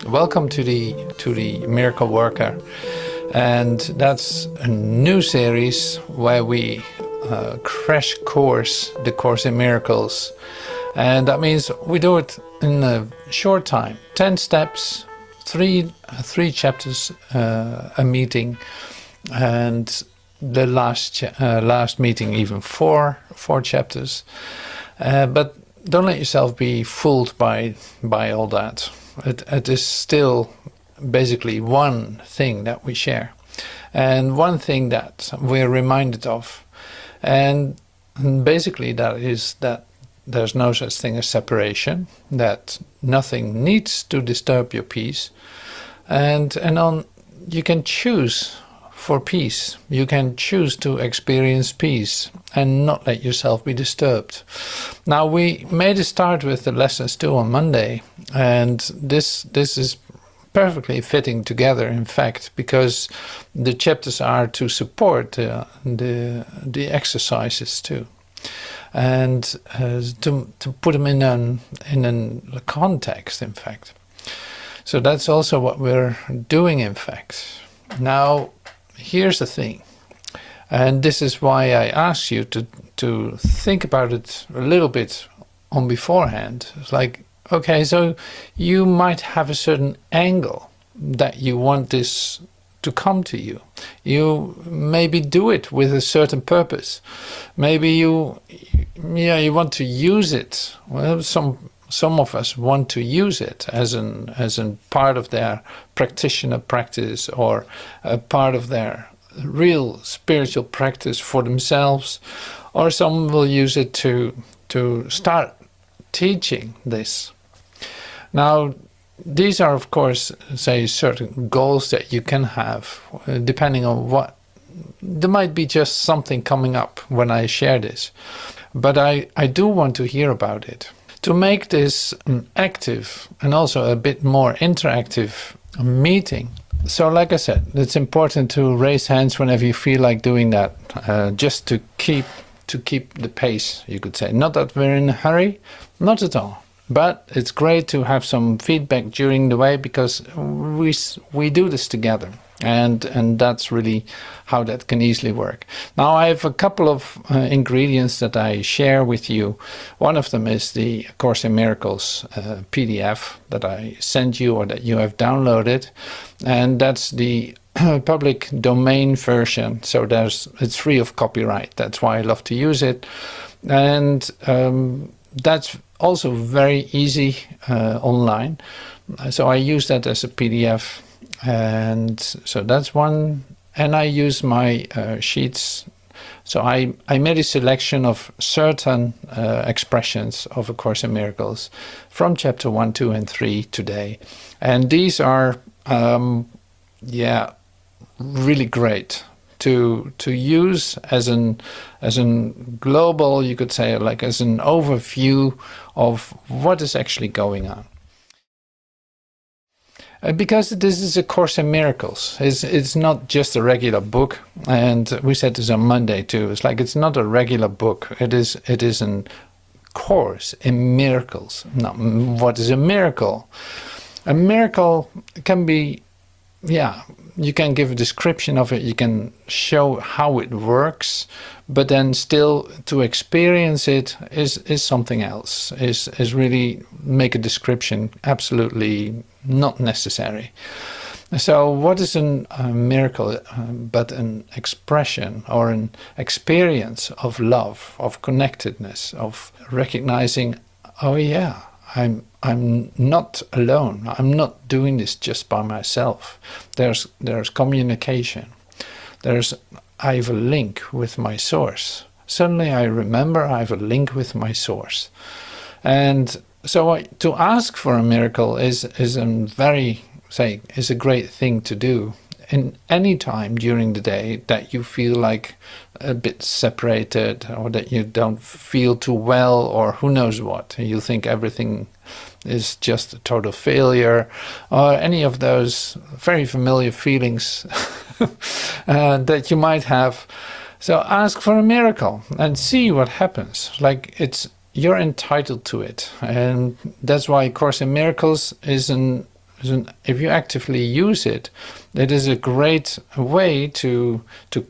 Welcome to the Miracle Worker, and that's a new series where we crash course the Course in Miracles, and that means we do it in a short time, 10 steps, three chapters a meeting, and the last meeting even four chapters, but don't let yourself be fooled by all that. It is still basically one thing that we share, and one thing that we're reminded of, and basically that is that there's no such thing as separation, that nothing needs to disturb your peace, and you can choose for peace. You can choose to experience peace and not let yourself be disturbed. Now, we made a start with the lessons 2 on Monday, and this is perfectly fitting together, in fact, because the chapters are to support the exercises too, and to put them in a context, in fact. So that's also what we're doing, in fact. Now, here's the thing, and this is why I asked you to think about it a little bit on beforehand. It's like, okay, so you might have a certain angle that you want this to come to you. You maybe do it with a certain purpose. Maybe you want to use it. Well, some of us want to use it as a part of their practitioner practice, or a part of their real spiritual practice for themselves, or some will use it to start teaching this. Now, these are, of course, say, certain goals that you can have, depending on what. There might be just something coming up when I share this, but I do want to hear about it. To make this an active and also a bit more interactive meeting. So like I said, it's important to raise hands whenever you feel like doing that, just to keep the pace, you could say. Not that we're in a hurry, not at all. But it's great to have some feedback during the way, because we do this together. And that's really how that can easily work. Now, I have a couple of ingredients that I share with you. One of them is the Course in Miracles PDF that I sent you, or that you have downloaded, and that's the public domain version. So it's free of copyright. That's why I love to use it, and that's also very easy online. So I use that as a PDF. And so that's one, and I use my sheets. So I made a selection of certain expressions of A Course in Miracles from chapter 1, 2, and 3 today, and these are really great to use as an global, you could say, like as an overview of what is actually going on. Because this is A Course in Miracles. It's not just a regular book, and we said this on Monday too. It's like, it's not a regular book. It is a course in miracles. Now, what is a miracle? A miracle can be, you can give a description of it, you can show how it works, but then still to experience it is something else, is really make a description absolutely not necessary. So what is a miracle but an expression or an experience of love, of connectedness, of recognizing, oh yeah, I'm not alone. I'm not doing this just by myself. There's communication. I have a link with my source. Suddenly I remember I have a link with my source. And so to ask for a miracle is a great thing to do in any time during the day that you feel like a bit separated, or that you don't feel too well, or who knows what. You think everything is just a total failure, or any of those very familiar feelings that you might have. So ask for a miracle and see what happens. Like, you're entitled to it, and that's why Course in Miracles is if you actively use it, it is a great way to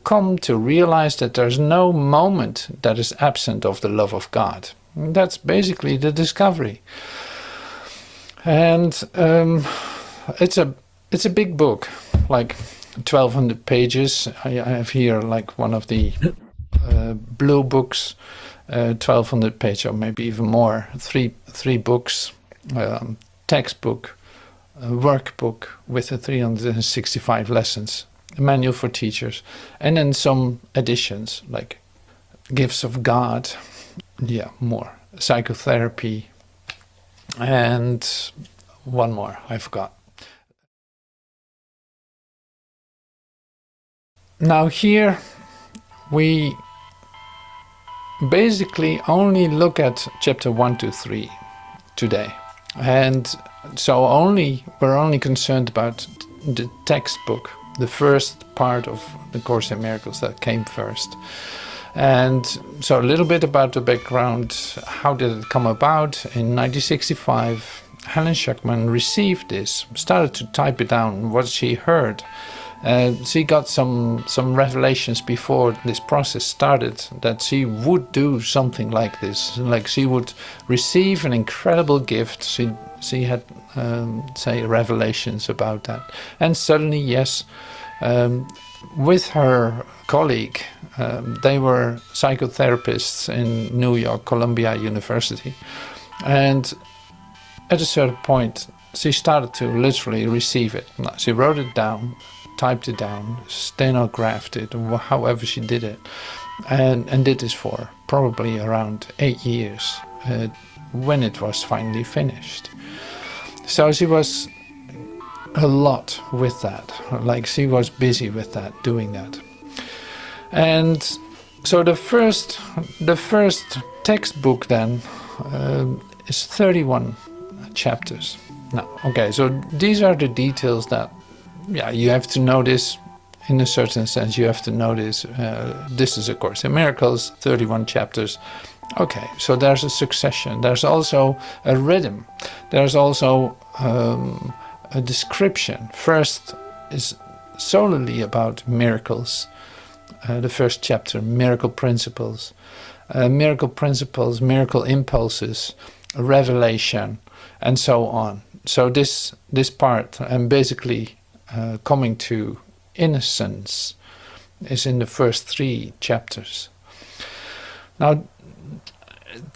come to realize that there's no moment that is absent of the love of God. And that's basically the discovery. And it's a big book, like 1,200 pages. I have here like one of the blue books, 1,200 pages, or maybe even more. Three books, textbook, a workbook with 365 lessons, a manual for teachers, and then some additions like Gifts of God, more psychotherapy, and one more I forgot. Now here we basically only look at chapter 1 to 3 today, and so we're only concerned about the textbook, the first part of the Course in Miracles that came first. And so a little bit about the background. How did it come about? In 1965, Helen Schuckman received this, started to type it down, what she heard. She got some revelations before this process started, that she would do something like this. Like, she would receive an incredible gift. She had, say, revelations about that. And suddenly, yes, with her colleague, they were psychotherapists in New York, Columbia University. And at a certain point, she started to literally receive it. She wrote it down, typed it down, stenographed it, however she did it, and did this for probably around 8 years when it was finally finished. So she was a lot with that, like she was busy with that, doing that. And so the first textbook then is 31 chapters. Now, okay, so these are the details that, you have to know this in a certain sense. You have to know this. This is A Course in Miracles, 31 chapters. Okay, so there's a succession. There's also a rhythm. There's also a description. First is solely about miracles. The first chapter, miracle principles, miracle impulses, revelation, and so on. So this part, and basically coming to innocence, is in the first 3 chapters. Now,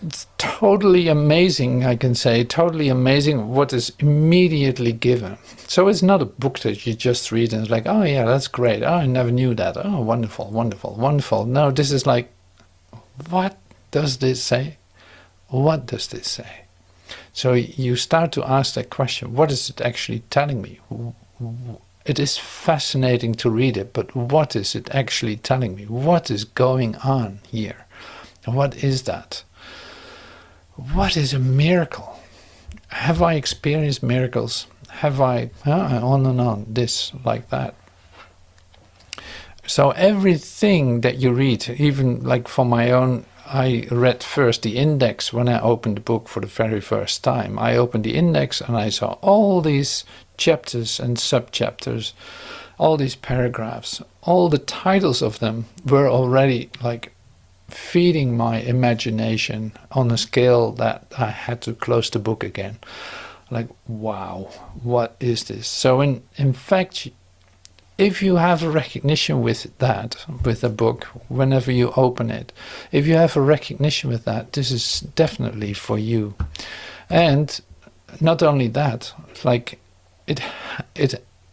it's totally amazing, I can say, totally amazing what is immediately given. So it's not a book that you just read and it's like, oh yeah, that's great. Oh, I never knew that. Oh, wonderful, wonderful, wonderful. No, this is like, what does this say? What does this say? So you start to ask that question, what is it actually telling me? It is fascinating to read it, but what is it actually telling me? What is going on here? And what is that? What is a miracle? Have I experienced miracles? Have I, on and on, this, like that. So everything that you read, even like for my own, I read first the index when I opened the book for the very first time. I opened the index and I saw all these chapters and sub-chapters, all these paragraphs, all the titles of them were already like feeding my imagination on a scale that I had to close the book again. Like, wow, what is this? So in fact, if you have a recognition with that, with a book, whenever you open it, if you have a recognition with that, this is definitely for you. And not only that, like it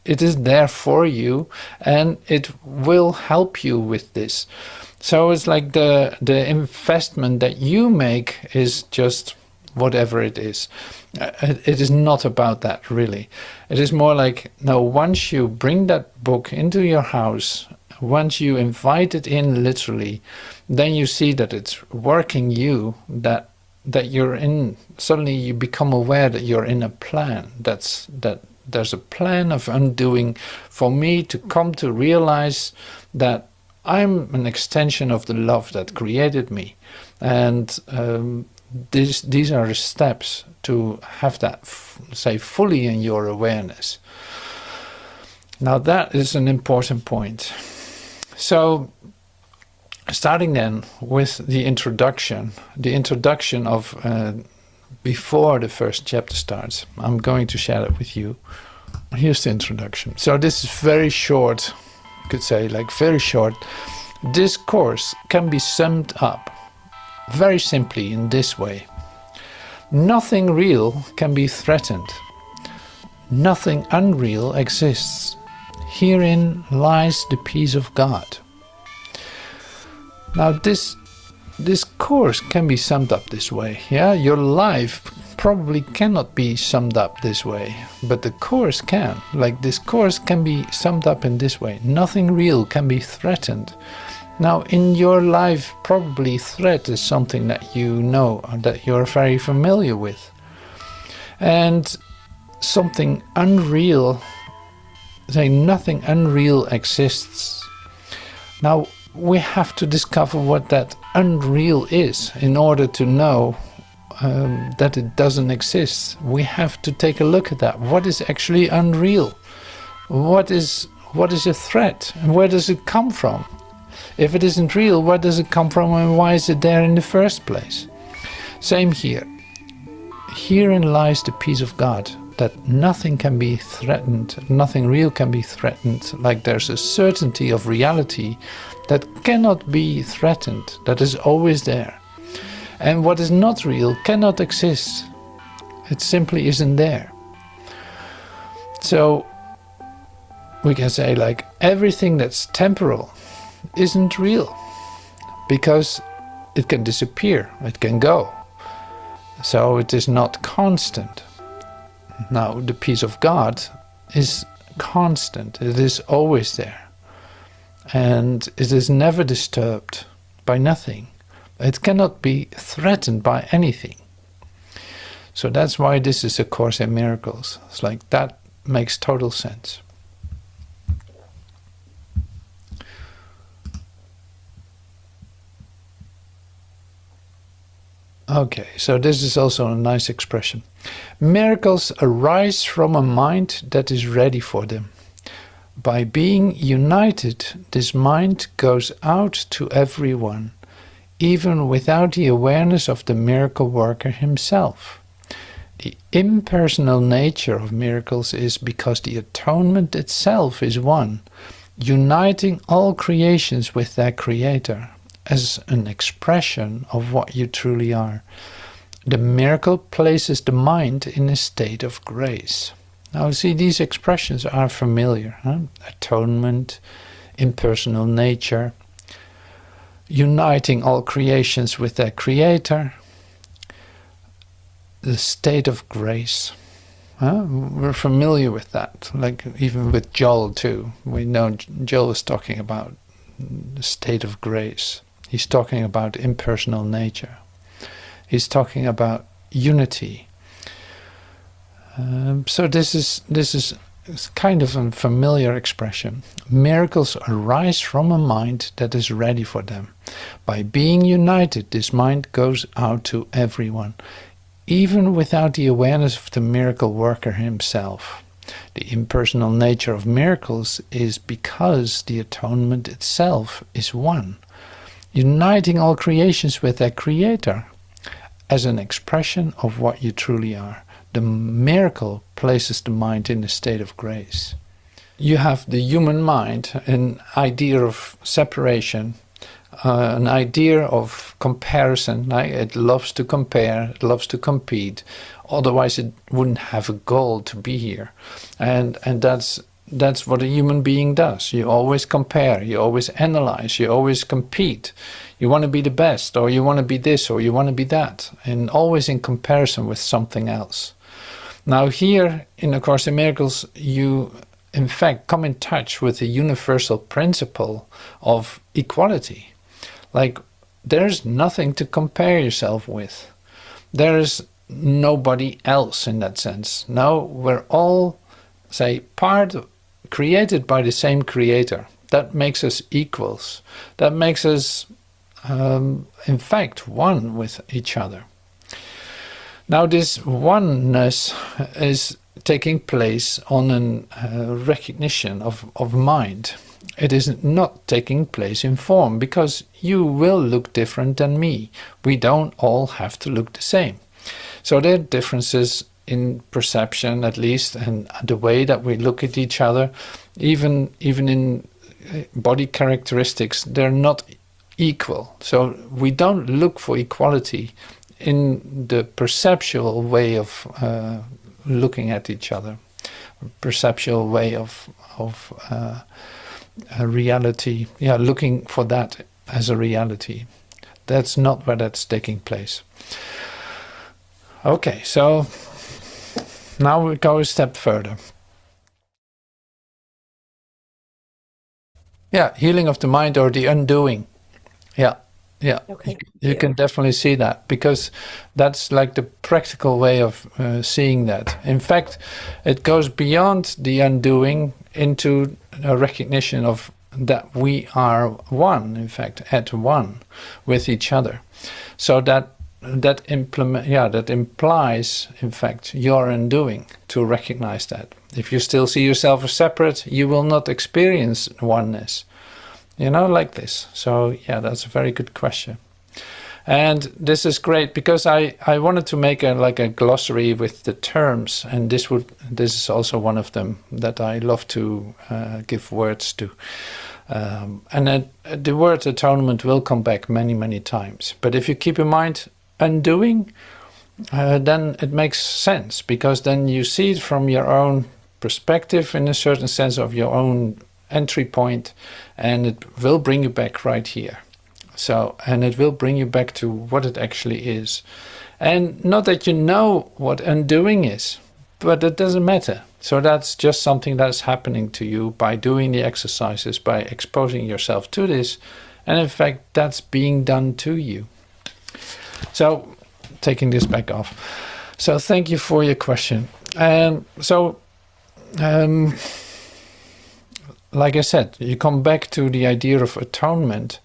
is there for you, and it will help you with this. So it's like the investment that you make is just whatever it is. It is not about that, really. It is more like, no, once you bring that book into your house, once you invite it in literally, then you see that it's working you, that you're in, suddenly you become aware that you're in a plan. That there's a plan of undoing for me to come to realize that I'm an extension of the love that created me. And these are the steps to have that, say, fully in your awareness. Now that is an important point. So, starting then with the introduction of before the first chapter starts, I'm going to share it with you. Here's the introduction. So this is very short, you could say, like very short. This course can be summed up very simply in this way. Nothing real can be threatened. Nothing unreal exists. Herein lies the peace of God. Now this course can be summed up this way. Yeah, your life probably cannot be summed up this way, but the course can. Like this course can be summed up in this way. Nothing real can be threatened. Now in your life probably threat is something that you know, or that you're very familiar with. And something unreal, saying nothing unreal exists. Now we have to discover what that unreal is in order to know that it doesn't exist. We have to take a look at that. What is actually unreal? What is a threat? And where does it come from? If it isn't real, where does it come from and why is it there in the first place? Same here. Herein lies the peace of God, that nothing can be threatened, nothing real can be threatened, like there's a certainty of reality that cannot be threatened, that is always there. And what is not real cannot exist. It simply isn't there. So we can say like everything that's temporal isn't real, because it can disappear, it can go. So it is not constant. Now the peace of God is constant, it is always there. And it is never disturbed by nothing. It cannot be threatened by anything. So that's why this is a Course in Miracles. It's like that makes total sense. Okay, so this is also a nice expression. Miracles arise from a mind that is ready for them. By being united, this mind goes out to everyone, even without the awareness of the miracle worker himself. The impersonal nature of miracles is because the atonement itself is one, uniting all creations with their creator, as an expression of what you truly are. The miracle places the mind in a state of grace. Now see, these expressions are familiar. Atonement, impersonal nature, uniting all creations with their creator, the state of grace. We're familiar with that, like even with Joel too. We know Joel is talking about the state of grace. He's talking about impersonal nature. He's talking about unity. So this is kind of a familiar expression. Miracles arise from a mind that is ready for them. By being united, this mind goes out to everyone, even without the awareness of the miracle worker himself. The impersonal nature of miracles is because the atonement itself is one, uniting all creations with their creator, as an expression of what you truly are. The miracle places the mind in a state of grace. You have the human mind, an idea of separation, an idea of comparison. It loves to compare, it loves to compete. Otherwise it wouldn't have a goal to be here. And that's what a human being does. You always compare, you always analyze, you always compete. You want to be the best, or you want to be this, or you want to be that. And always in comparison with something else. Now here in A Course in Miracles, you in fact come in touch with the universal principle of equality. Like there's nothing to compare yourself with. there is nobody else in that sense. No, we're all, say, created by the same creator. That makes us equals. That makes us, in fact, one with each other. Now, this oneness is taking place on a recognition of mind. It is not taking place in form, because you will look different than me. We don't all have to look the same. So there are differences in perception, at least, and the way that we look at each other. Even in body characteristics, they're not equal. So we don't look for equality in the perceptual way of looking at each other, perceptual way of a reality. Yeah, looking for that as a reality. That's not where that's taking place. Okay, so now we go a step further. Yeah, healing of the mind or the undoing. Yeah. Okay. You can definitely see that, because that's like the practical way of seeing that. In fact, it goes beyond the undoing into a recognition of that we are one, in fact, at one with each other. So that implies, in fact, your undoing, to recognize that. If you still see yourself as separate, you will not experience oneness. Like this. So yeah, that's a very good question. And this is great, because I wanted to make a glossary with the terms, and this is also one of them that I love to give words to. And then the word atonement will come back many, many times. But if you keep in mind undoing, then it makes sense, because then you see it from your own perspective, in a certain sense, of your own entry point, and it will bring you back right here. So, and it will bring you back to what it actually is. And not that you know what undoing is, but it doesn't matter. So that's just something that's happening to you by doing the exercises, by exposing yourself to this. And in fact, that's being done to you. So, taking this back off. So thank you for your question. Like I said, you come back to the idea of atonement,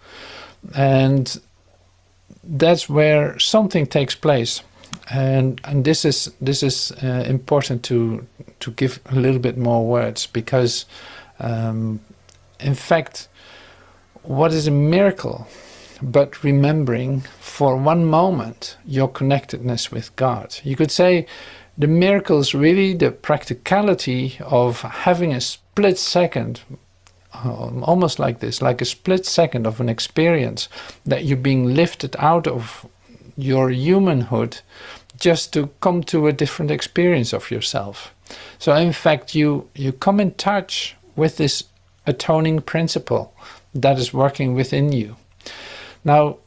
and that's where something takes place, and this is important to give a little bit more words, because in fact, what is a miracle but remembering for one moment your connectedness with God? You could say the miracle is really the practicality of having a split second, almost like this, like a split second of an experience, that you're being lifted out of your humanhood just to come to a different experience of yourself. So in fact, you come in touch with this atoning principle that is working within you. Now,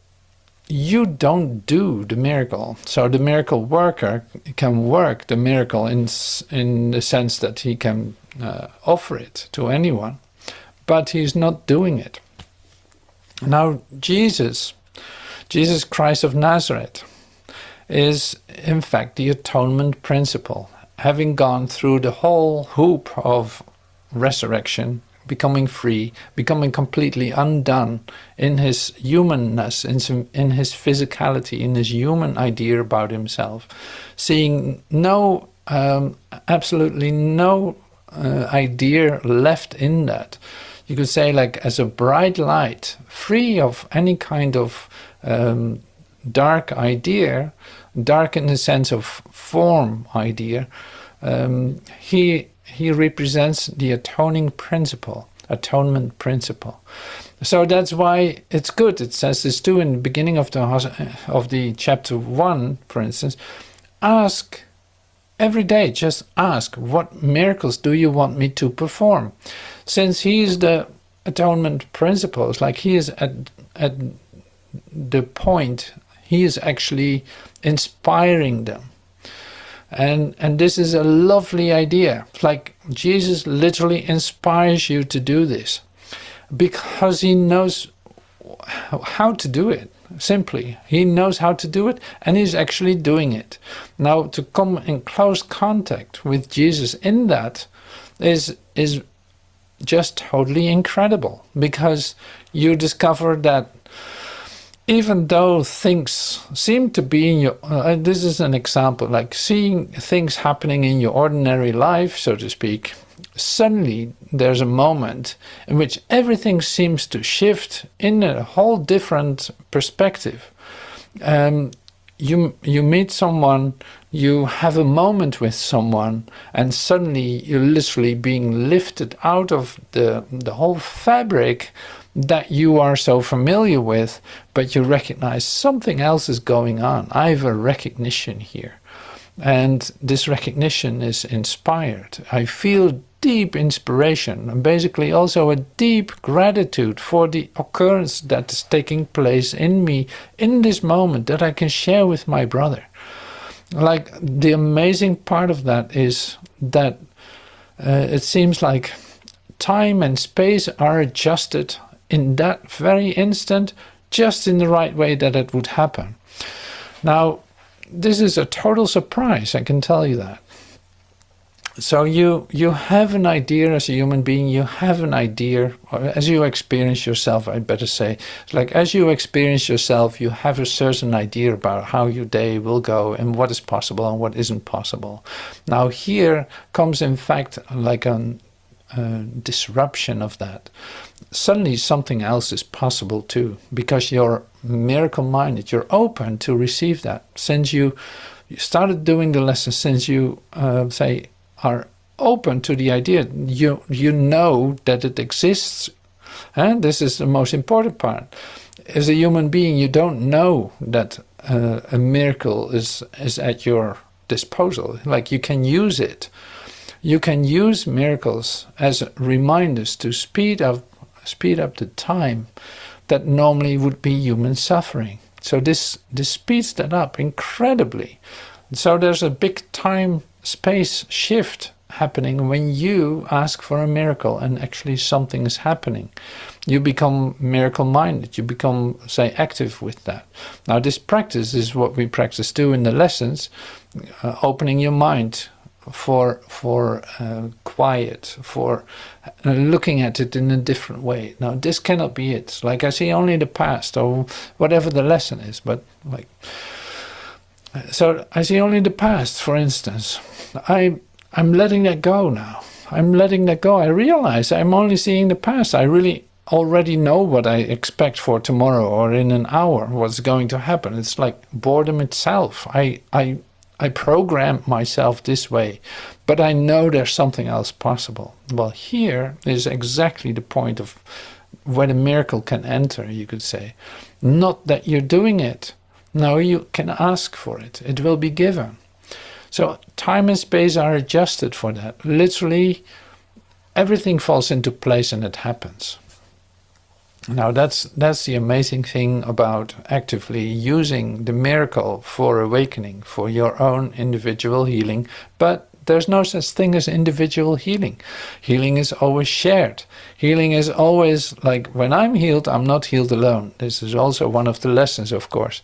you don't do the miracle. So the miracle worker can work the miracle in the sense that he can offer it to anyone, but he's not doing it. Now, Jesus Christ of Nazareth is in fact the atonement principle, having gone through the whole hoop of resurrection, becoming free, becoming completely undone in his humanness, in his physicality, in his human idea about himself, seeing absolutely no idea left in that. You could say, like, as a bright light, free of any kind of dark idea, dark in the sense of form idea. He represents the atonement principle. So that's why it's good. It says this too in the beginning of the chapter 1, for instance. Ask every day, just ask, what miracles do you want me to perform? Since he is the atonement principle, it's like he is at the point, he is actually inspiring them. And this is a lovely idea. It's like Jesus literally inspires you to do this, because he knows how to do it. simply. He knows how to do it, and he's actually doing it. Now, to come in close contact with Jesus in that is just totally incredible, because you discover that even though things seem to be in your, this is an example, like seeing things happening in your ordinary life, so to speak, suddenly there's a moment in which everything seems to shift in a whole different perspective. You meet someone, you have a moment with someone, and suddenly you're literally being lifted out of the whole fabric that you are so familiar with, but you recognize something else is going on. I have a recognition here. And this recognition is inspired. I feel deep inspiration, and basically also a deep gratitude for the occurrence that is taking place in me in this moment that I can share with my brother. Like, the amazing part of that is that it seems like time and space are adjusted in that very instant, just in the right way that it would happen. Now, this is a total surprise, I can tell you that. So you have an idea as a human being, you have an idea, or as you experience yourself, I'd better say, like as you experience yourself, you have a certain idea about how your day will go and what is possible and what isn't possible. Now here comes in fact like a disruption of that. Suddenly something else is possible too, because you're miracle-minded, you're open to receive that. Since you started doing the lesson, since you say are open to the idea, you know that it exists, and this is the most important part. As a human being, you don't know that a miracle is at your disposal. Like, you can use it. You can use miracles as reminders to speed up the time that normally would be human suffering. So this speeds that up incredibly. So there's a big time-space shift happening when you ask for a miracle and actually something is happening. You become miracle-minded. You become, say, active with that. Now, this practice is what we practice too in the lessons, opening your mind for quiet, for looking at it in a different way. Now, this cannot be it. Like, I see only the past, or whatever the lesson is, but like, so I see only the past, for instance. I'm letting that go now. I'm letting that go. I realize I'm only seeing the past. I really already know what I expect for tomorrow or in an hour, what's going to happen. It's like boredom itself. I program myself this way, but I know there's something else possible. Well, here is exactly the point of where the miracle can enter, you could say. Not that you're doing it. No, you can ask for it. It will be given. So time and space are adjusted for that. Literally, everything falls into place and it happens. Now that's the amazing thing about actively using the miracle for awakening, for your own individual healing. But there's no such thing as individual healing. Healing is always shared. Healing is always like, when I'm healed, I'm not healed alone. This is also one of the lessons, of course.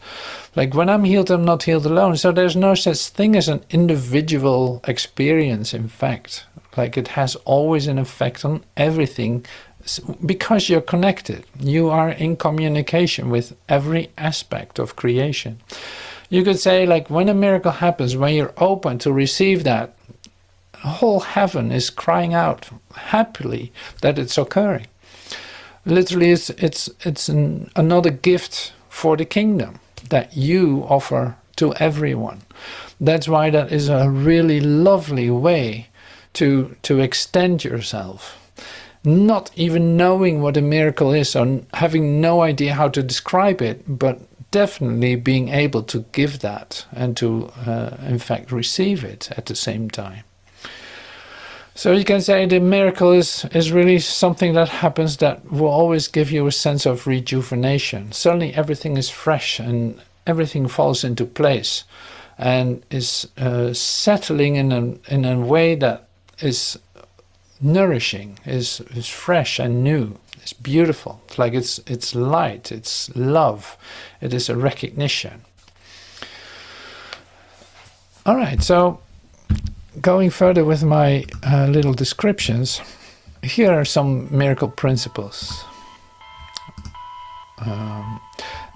Like, when I'm healed, I'm not healed alone. So there's no such thing as an individual experience, in fact. Like, it has always an effect on everything, because you're connected. You are in communication with every aspect of creation. You could say, like, when a miracle happens, when you're open to receive that, whole heaven is crying out happily that it's occurring. Literally, it's another gift for the kingdom that you offer to everyone. That's why that is a really lovely way to extend yourself. Not even knowing what a miracle is, or having no idea how to describe it, but definitely being able to give that and to, in fact, receive it at the same time. So you can say the miracle is really something that happens that will always give you a sense of rejuvenation. Suddenly everything is fresh and everything falls into place and is settling in a way that is nourishing, is fresh and new. It's beautiful. It's like it's light, it's love, it is a recognition. All right, so going further with my little descriptions, here are some miracle principles.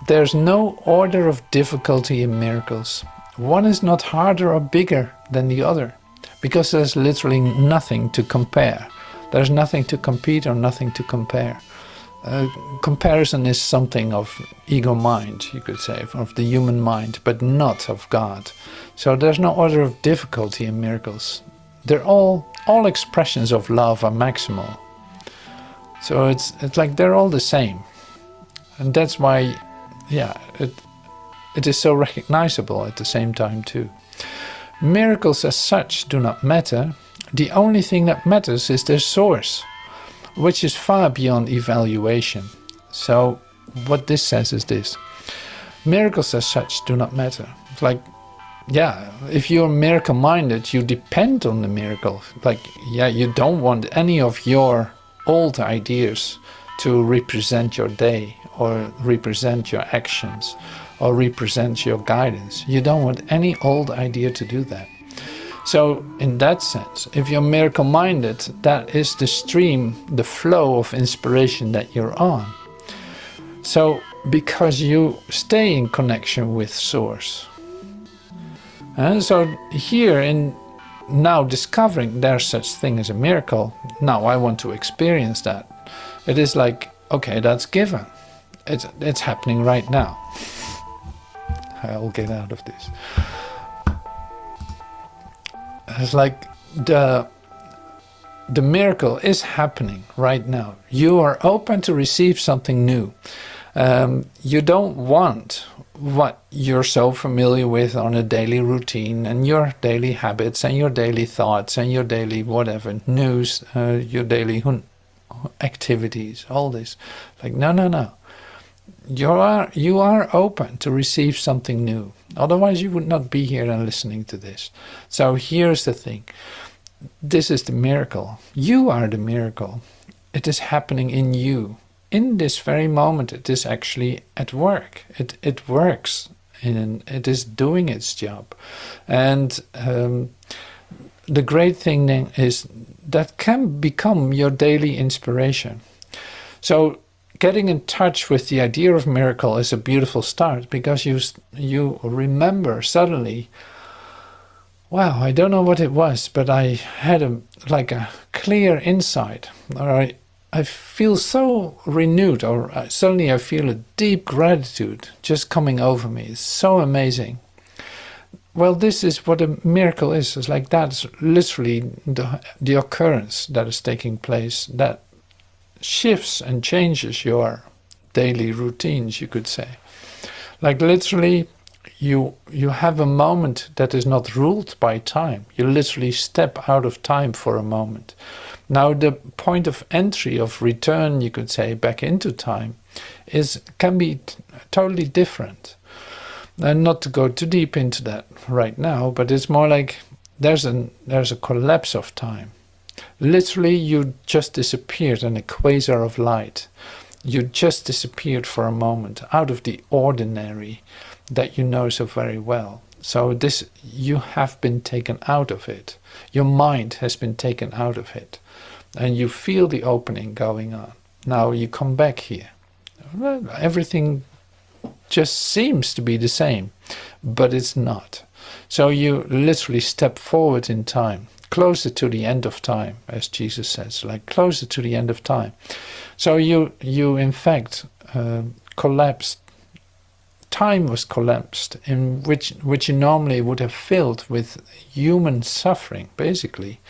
There's no order of difficulty in miracles. One is not harder or bigger than the other, because there's literally nothing to compare. There's nothing to compete or nothing to compare. Comparison is something of ego mind, you could say, of the human mind, but not of God. So there's no order of difficulty in miracles. They're all expressions of love are maximal. So it's like they're all the same. And that's why, yeah, it is so recognizable at the same time too. Miracles as such do not matter. The only thing that matters is their source, which is far beyond evaluation. So what this says is this: miracles as such do not matter. It's like, yeah, if you're miracle-minded, you depend on the miracle. Like, yeah, you don't want any of your old ideas to represent your day, or represent your actions, or represent your guidance. You don't want any old idea to do that. So in that sense, if you're miracle-minded, that is the stream, the flow of inspiration that you're on. So because you stay in connection with Source. And so here in now discovering there's such thing as a miracle, now I want to experience that. It is like, okay, that's given. It's happening right now. I'll get out of this. It's like the miracle is happening right now. You are open to receive something new. You don't want what you're so familiar with on a daily routine and your daily habits and your daily thoughts and your daily whatever, news, your daily activities, all this. Like, no. You are open to receive something new. Otherwise you would not be here and listening to this. So here's the thing. This is the miracle. You are the miracle. It is happening in you. In this very moment, it is actually at work. It works. And it is doing its job. And the great thing then is that can become your daily inspiration. So getting in touch with the idea of miracle is a beautiful start, because you remember suddenly, wow, I don't know what it was, but I had a clear insight, or I feel so renewed, or suddenly I feel a deep gratitude just coming over me. It's so amazing. Well, this is what a miracle is. It's like that's literally the occurrence that is taking place, that shifts and changes your daily routines, you could say. Like literally you have a moment that is not ruled by time. You literally step out of time for a moment. Now the point of entry, of return, you could say, back into time can be totally different. And not to go too deep into that right now, but it's more like there's a collapse of time. Literally, you just disappeared in a quasar of light. You just disappeared for a moment out of the ordinary that you know so very well. So this, you have been taken out of it. Your mind has been taken out of it. And you feel the opening going on. Now you come back here. Well, everything just seems to be the same, but it's not. So you literally step forward in time, closer to the end of time, as Jesus says, like closer to the end of time. So you in fact collapsed. Time was collapsed, in which you normally would have filled with human suffering, basically.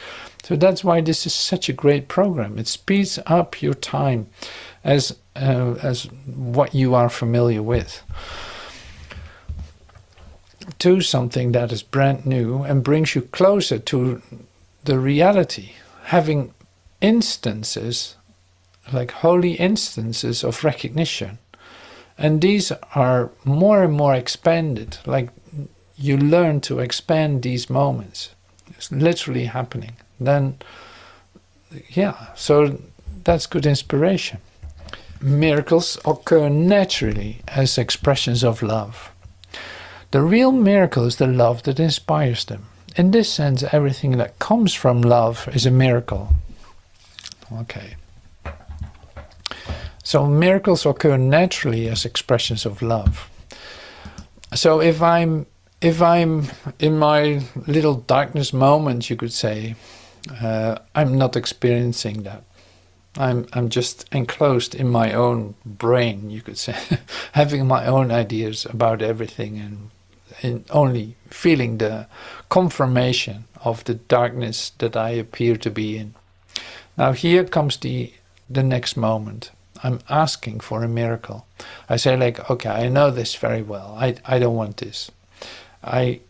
So that's why this is such a great program. It speeds up your time as what you are familiar with, to something that is brand new and brings you closer to the reality, having instances, like holy instances of recognition. And these are more and more expanded, like you learn to expand these moments. It's literally happening. Then yeah, so that's good inspiration. Miracles occur naturally as expressions of love. The real miracle is the love that inspires them. In this sense, everything that comes from love is a miracle. Okay. So miracles occur naturally as expressions of love. So if I'm in my little darkness moment, you could say, I'm not experiencing that. I'm just enclosed in my own brain, you could say, having my own ideas about everything and only feeling the confirmation of the darkness that I appear to be in. Now here comes the next moment. I'm asking for a miracle. I say like, okay, I know this very well. I don't want this. I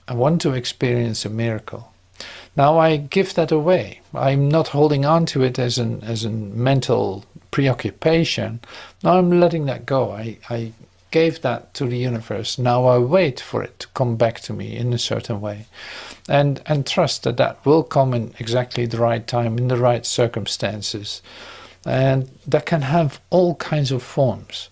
want to experience a miracle. Now I give that away. I'm not holding on to it as a mental preoccupation. Now I'm letting that go. I gave that to the universe. Now I wait for it to come back to me in a certain way. And trust that that will come in exactly the right time, in the right circumstances. And that can have all kinds of forms.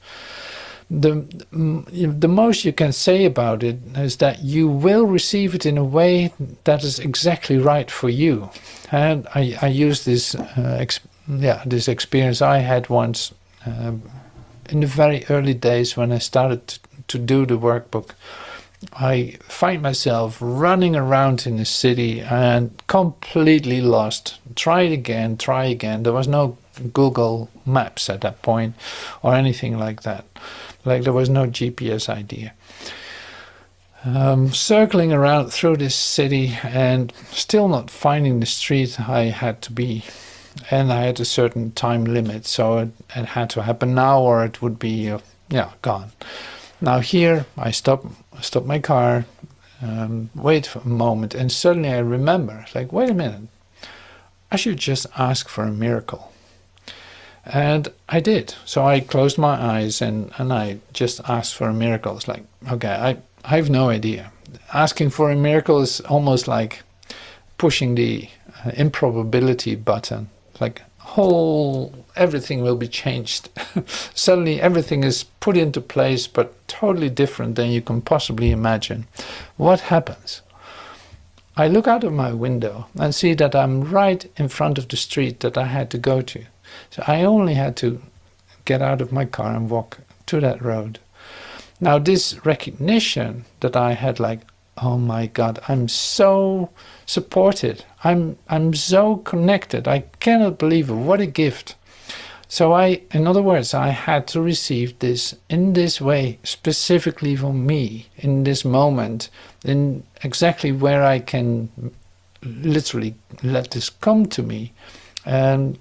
The most you can say about it is that you will receive it in a way that is exactly right for you. And I use this this experience I had once in the very early days when I started to do the workbook. I find myself running around in the city and completely lost. Try again. There was no Google Maps at that point or anything like that. Like there was no GPS idea. Circling around through this city and still not finding the street I had to be. And I had a certain time limit, so it had to happen now or it would be gone. Now here I stop my car, wait for a moment, and suddenly I remember, like, wait a minute, I should just ask for a miracle. And I did. So I closed my eyes and I just asked for a miracle. It's like, okay, I have no idea. Asking for a miracle is almost like pushing the improbability button. Like everything will be changed. Suddenly everything is put into place, but totally different than you can possibly imagine. What happens? I look out of my window and see that I'm right in front of the street that I had to go to. So I only had to get out of my car and walk to that road. Now this recognition that I had, like, oh my God, I'm so supported. I'm so connected. I cannot believe it. What a gift. So in other words, I had to receive this in this way, specifically for me, in this moment, in exactly where I can literally let this come to me. And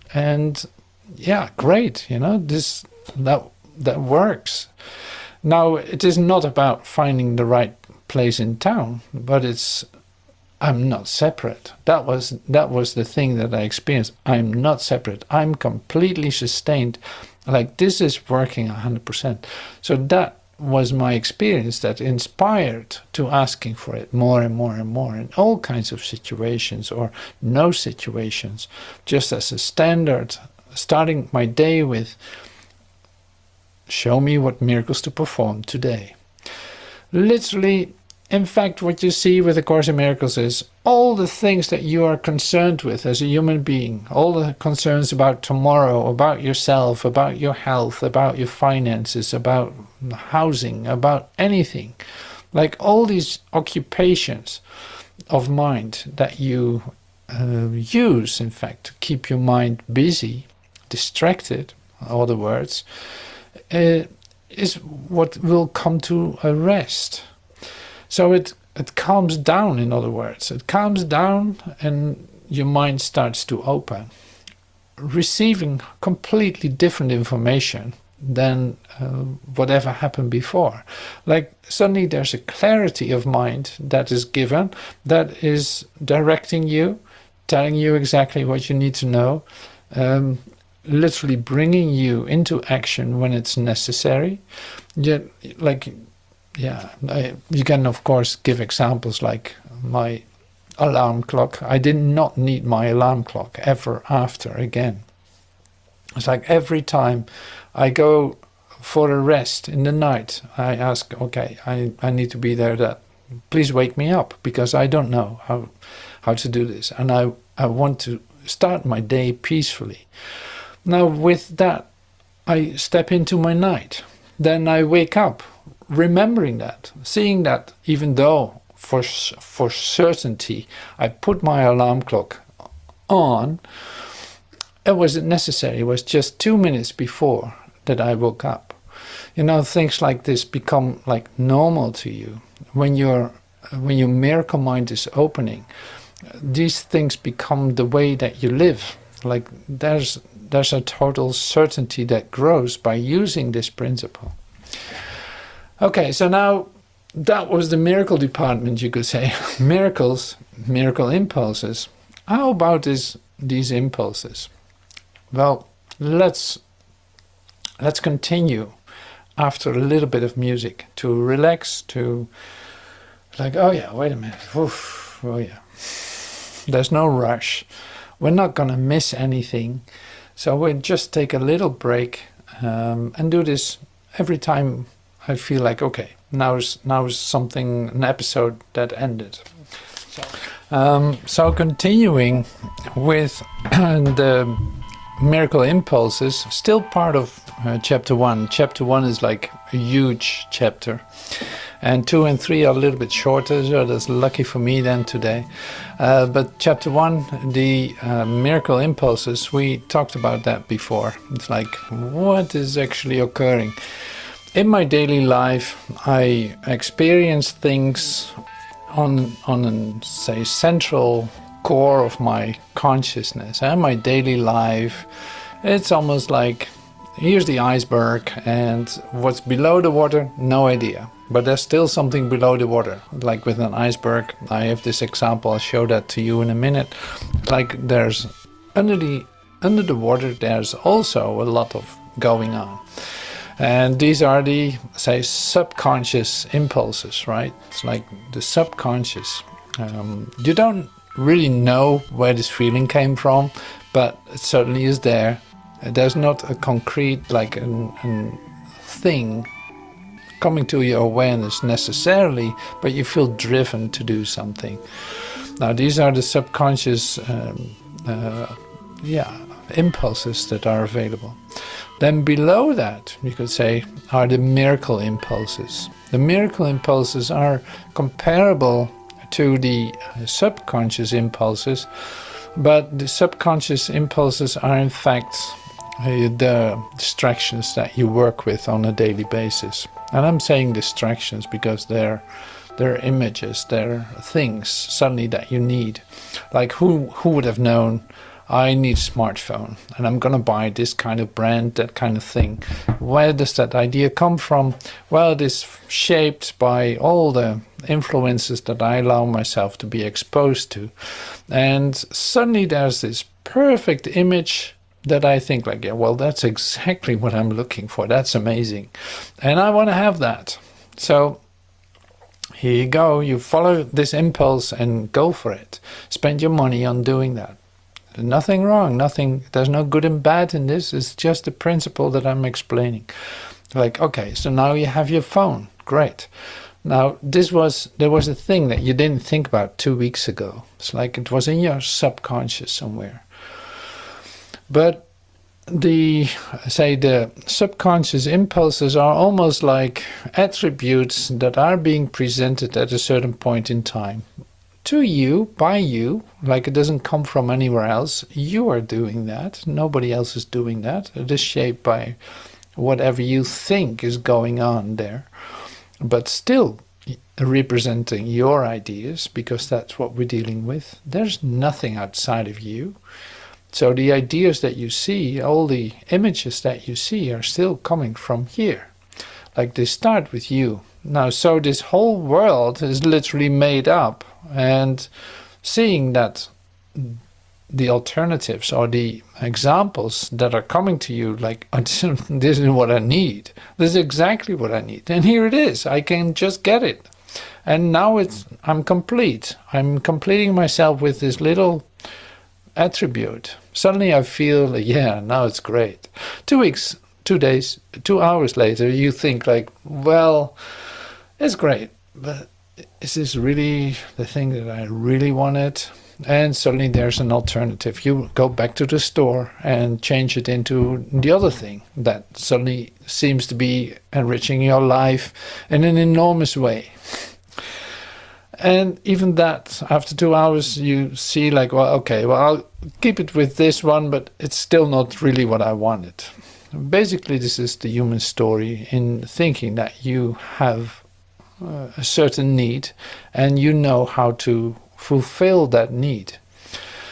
yeah, great, that works. Now, it is not about finding the right place in town, but I'm not separate. That was the thing that I experienced. I'm not separate. I'm completely sustained. Like, this is working 100%. So that was my experience that inspired to asking for it more and more and more in all kinds of situations or no situations, just as a standard, starting my day with, show me what miracles to perform today. Literally, in fact, what you see with A Course in Miracles is all the things that you are concerned with as a human being, all the concerns about tomorrow, about yourself, about your health, about your finances, about housing, about anything. Like all these occupations of mind that you use, in fact, to keep your mind busy, distracted, in other words, is what will come to a rest. So it calms down, in other words. It calms down and your mind starts to open, receiving completely different information than whatever happened before. Like suddenly there's a clarity of mind that is given, that is directing you, telling you exactly what you need to know, literally bringing you into action when it's necessary. Yet, like, yeah, you can of course give examples like my alarm clock. I did not need my alarm clock ever after again. It's like every time I go for a rest in the night, I ask, okay, I need to be there, that please wake me up, because I don't know how to do this. And I want to start my day peacefully. Now with that, I step into my night. Then I wake up remembering that, seeing that even though for certainty I put my alarm clock on, it wasn't necessary. It was just 2 minutes before that I woke up. You know, things like this become like normal to you. When your miracle mind is opening, these things become the way that you live. Like there's a total certainty that grows by using this principle. Okay, so now that was the miracle department, you could say. Miracles, miracle impulses. How about these impulses? Well, let's continue after a little bit of music to relax, to like, oh yeah, wait a minute. Oof, oh yeah. There's no rush. We're not going to miss anything. So we'll just take a little break and do this every time I feel like, okay, now's something, an episode that ended. So continuing with the miracle impulses, still part of chapter 1. Chapter 1 is like a huge chapter. And 2 and 3 are a little bit shorter, so that's lucky for me then today. But chapter 1, the miracle impulses, we talked about that before. It's like, what is actually occurring? In my daily life, I experience things on a, say, central core of my consciousness. And my daily life, it's almost like, here's the iceberg, and what's below the water, no idea. But there's still something below the water. Like with an iceberg, I have this example, I'll show that to you in a minute. Like there's, under the water, there's also a lot of going on. And these are the, say, subconscious impulses, right? It's like the subconscious. You don't really know where this feeling came from, but it certainly is there. There's not a concrete, like a thing coming to your awareness necessarily, but you feel driven to do something. Now these are the subconscious impulses that are available. Then below that, you could say, are the miracle impulses. The miracle impulses are comparable to the subconscious impulses, but the subconscious impulses are in fact the distractions that you work with on a daily basis. And I'm saying distractions because they're images, they're things suddenly that you need. Like who would have known I need a smartphone and I'm going to buy this kind of brand, that kind of thing. Where does that idea come from? Well, it is shaped by all the influences that I allow myself to be exposed to. And suddenly there's this perfect image that I think like, yeah, well, that's exactly what I'm looking for. That's amazing. And I want to have that. So here you go. You follow this impulse and go for it. Spend your money on doing that. Nothing wrong, nothing, there's no good and bad in this. It's just the principle that I'm explaining. Like, okay, so now you have your phone. Great. Now, there was a thing that you didn't think about 2 weeks ago. It's like it was in your subconscious somewhere. But the subconscious impulses are almost like attributes that are being presented at a certain point in time. To you, by you, like it doesn't come from anywhere else. You are doing that. Nobody else is doing that. It is shaped by whatever you think is going on there. But still representing your ideas, because that's what we're dealing with. There's nothing outside of you. So the ideas that you see, all the images that you see are still coming from here. Like they start with you. Now, so this whole world is literally made up, and seeing that the alternatives or the examples that are coming to you, like, oh, this is what I need. This is exactly what I need. And here it is. I can just get it. And now I'm complete. I'm completing myself with this little attribute. Suddenly I feel like, yeah, now it's great. 2 weeks, 2 days, 2 hours later, you think like, well, it's great, but is this really the thing that I really wanted? And suddenly there's an alternative. You go back to the store and change it into the other thing that suddenly seems to be enriching your life in an enormous way. And even that, after 2 hours, you see like, well, okay, well, I'll keep it with this one, but it's still not really what I wanted. Basically, this is the human story in thinking that you have a certain need and you know how to fulfill that need.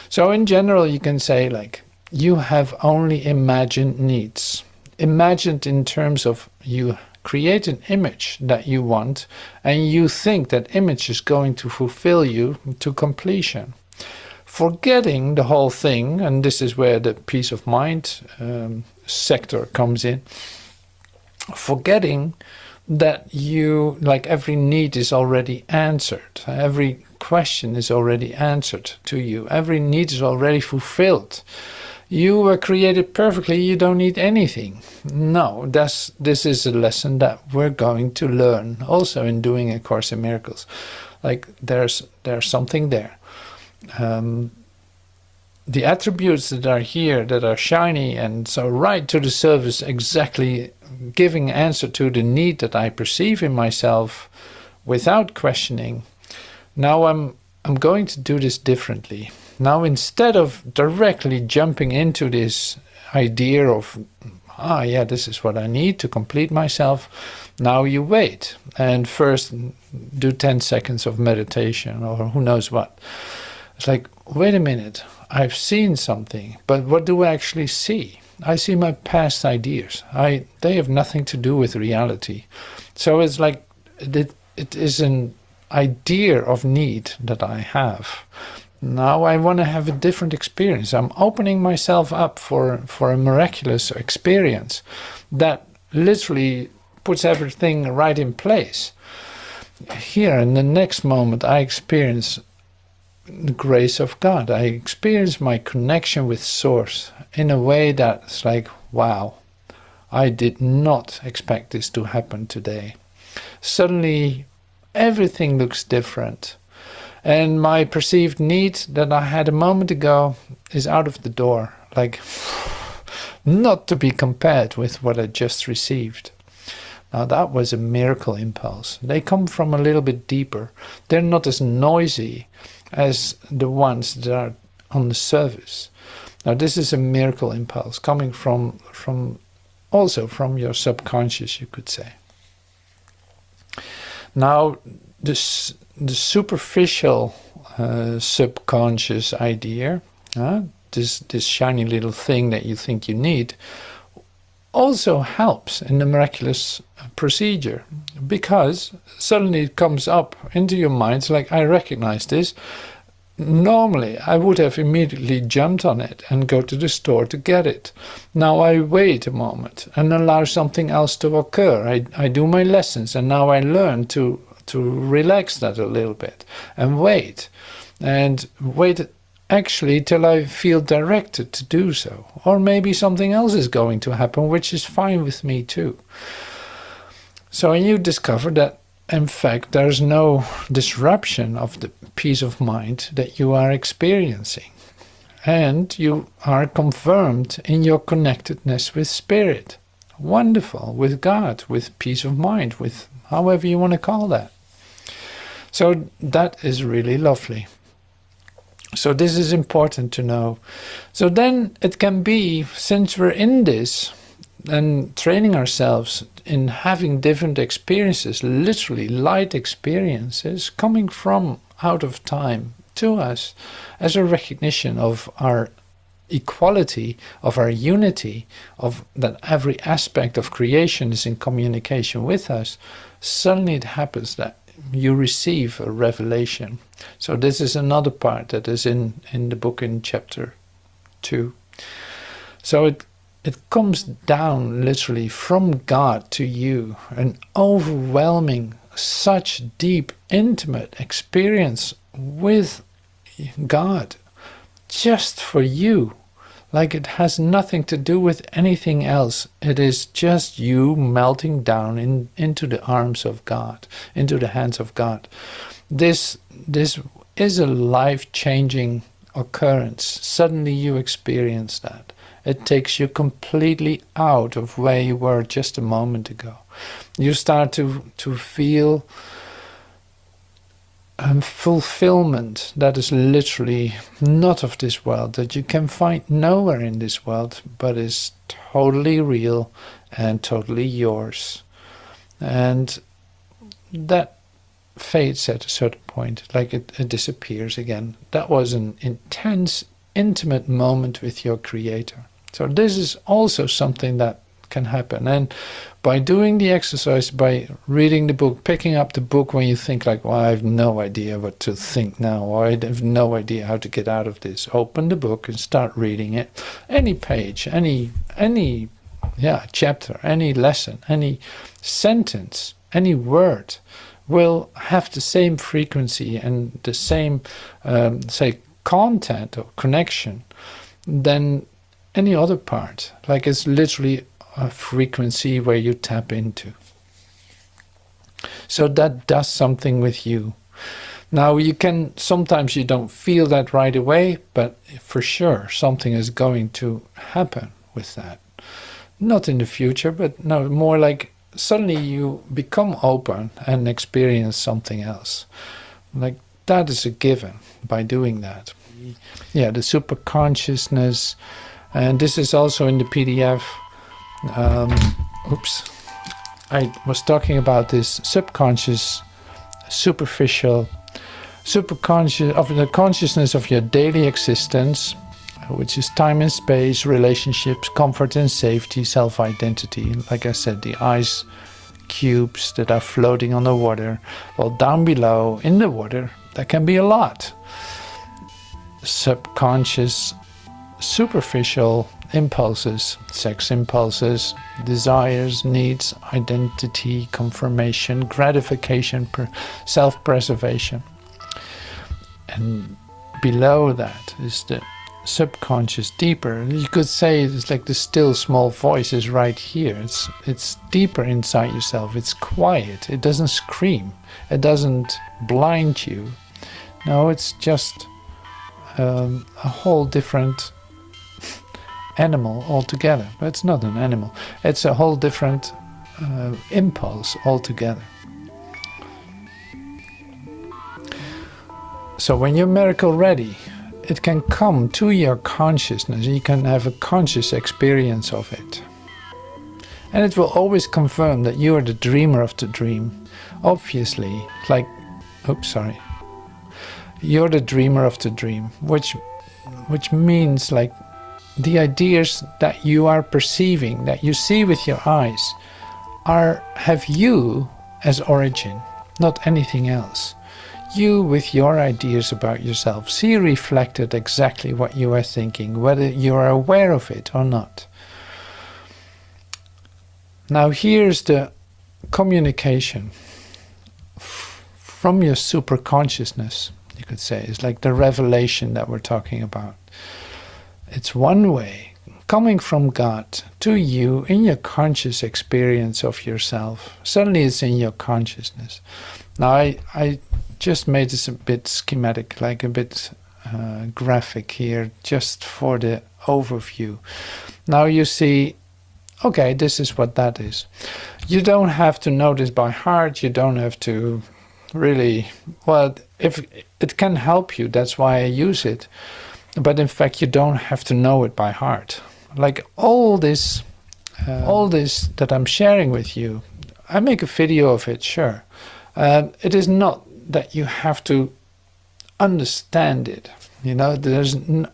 So in general, you can say like, you have only imagined needs. Imagined in terms of you create an image that you want and you think that image is going to fulfill you to completion. Forgetting the whole thing, and this is where the peace of mind sector comes in, forgetting that you, like every need is already answered, every question is already answered to you, every need is already fulfilled. You were created perfectly, you don't need anything. No, this is a lesson that we're going to learn also in doing A Course in Miracles. Like there's something there. The attributes that are here, that are shiny and so right to the surface, exactly giving answer to the need that I perceive in myself without questioning. Now I'm going to do this differently. Now instead of directly jumping into this idea of, yeah, this is what I need to complete myself, now you wait and first do 10 seconds of meditation or who knows what. It's like, wait a minute, I've seen something, but what do I actually see? I see my past ideas. They have nothing to do with reality. So it's like it is an idea of need that I have. Now I want to have a different experience. I'm opening myself up for a miraculous experience that literally puts everything right in place. Here in the next moment I experience the grace of God. I experience my connection with Source in a way that's like, wow, I did not expect this to happen today. Suddenly everything looks different. And my perceived need that I had a moment ago is out of the door. Like, not to be compared with what I just received. Now that was a miracle impulse. They come from a little bit deeper. They're not as noisy as the ones that are on the surface. Now this is a miracle impulse coming from also from your subconscious, you could say. Now the superficial subconscious idea, this shiny little thing that you think you need, also helps in the miraculous procedure, because suddenly it comes up into your mind. It's like, I recognize this. Normally I would have immediately jumped on it and go to the store to get it. Now I wait a moment and allow something else to occur. I do my lessons and now I learn to relax that a little bit and wait actually till I feel directed to do so. Or maybe something else is going to happen, which is fine with me too. So you discover that in fact there's no disruption of the peace of mind that you are experiencing. And you are confirmed in your connectedness with Spirit. Wonderful, with God, with peace of mind, with however you want to call that. So that is really lovely. So this is important to know. So then it can be, since we're in this and training ourselves in having different experiences, literally light experiences coming from out of time to us as a recognition of our equality, of our unity, of that every aspect of creation is in communication with us, suddenly it happens that you receive a revelation. So this is another part that is in the book in chapter 2. So it comes down literally from God to you, an overwhelming such deep, intimate experience with God, just for you. Like it has nothing to do with anything else. It is just you melting down into the arms of God, into the hands of God. This is a life-changing occurrence. Suddenly you experience that. It takes you completely out of where you were just a moment ago. You start to feel fulfillment that is literally not of this world, that you can find nowhere in this world, but is totally real and totally yours. And that fades at a certain point, like it disappears again. That was an intense, intimate moment with your Creator. So this is also something that can happen. And by doing the exercise, by reading the book, picking up the book when you think like, well, I have no idea what to think now, or I have no idea how to get out of this. Open the book and start reading it. Any page, any chapter, any lesson, any sentence, any word will have the same frequency and the same, say, content or connection than any other part. Like it's literally a frequency where you tap into. So that does something with you. Now sometimes you don't feel that right away, but for sure something is going to happen with that. Not in the future, but no, more like suddenly you become open and experience something else. Like that is a given by doing that. Yeah, the super consciousness, and this is also in the PDF. I was talking about this subconscious, superficial, superconscious of the consciousness of your daily existence, which is time and space, relationships, comfort and safety, self-identity. Like I said, the ice cubes that are floating on the water. Well, down below in the water, there can be a lot. Subconscious, superficial impulses, sex impulses, desires, needs, identity, confirmation, gratification, self-preservation. And below that is the subconscious, deeper. You could say it's like the still small voice is right here. It's deeper inside yourself. It's quiet. It doesn't scream. It doesn't blind you. No, it's just a whole different animal altogether. But it's not an animal. It's a whole different impulse altogether. So when you're miracle ready, it can come to your consciousness. You can have a conscious experience of it. And it will always confirm that you are the dreamer of the dream. Obviously, like, you're the dreamer of the dream, which means like the ideas that you are perceiving, that you see with your eyes, have you as origin, not anything else. You, with your ideas about yourself, see reflected exactly what you are thinking, whether you are aware of it or not. Now here's the communication from your superconsciousness, you could say. It's like the revelation that we're talking about. It's one way, coming from God to you in your conscious experience of yourself. Suddenly it's in your consciousness. Now I just made this a bit schematic, like a bit graphic here, just for the overview. Now you see, okay, this is what that is. You don't have to know this by heart. You don't have to really, well, if it can help you, that's why I use it. But in fact, you don't have to know it by heart. Like all this that I'm sharing with you, I make a video of it, sure. It is not that you have to understand it. You know,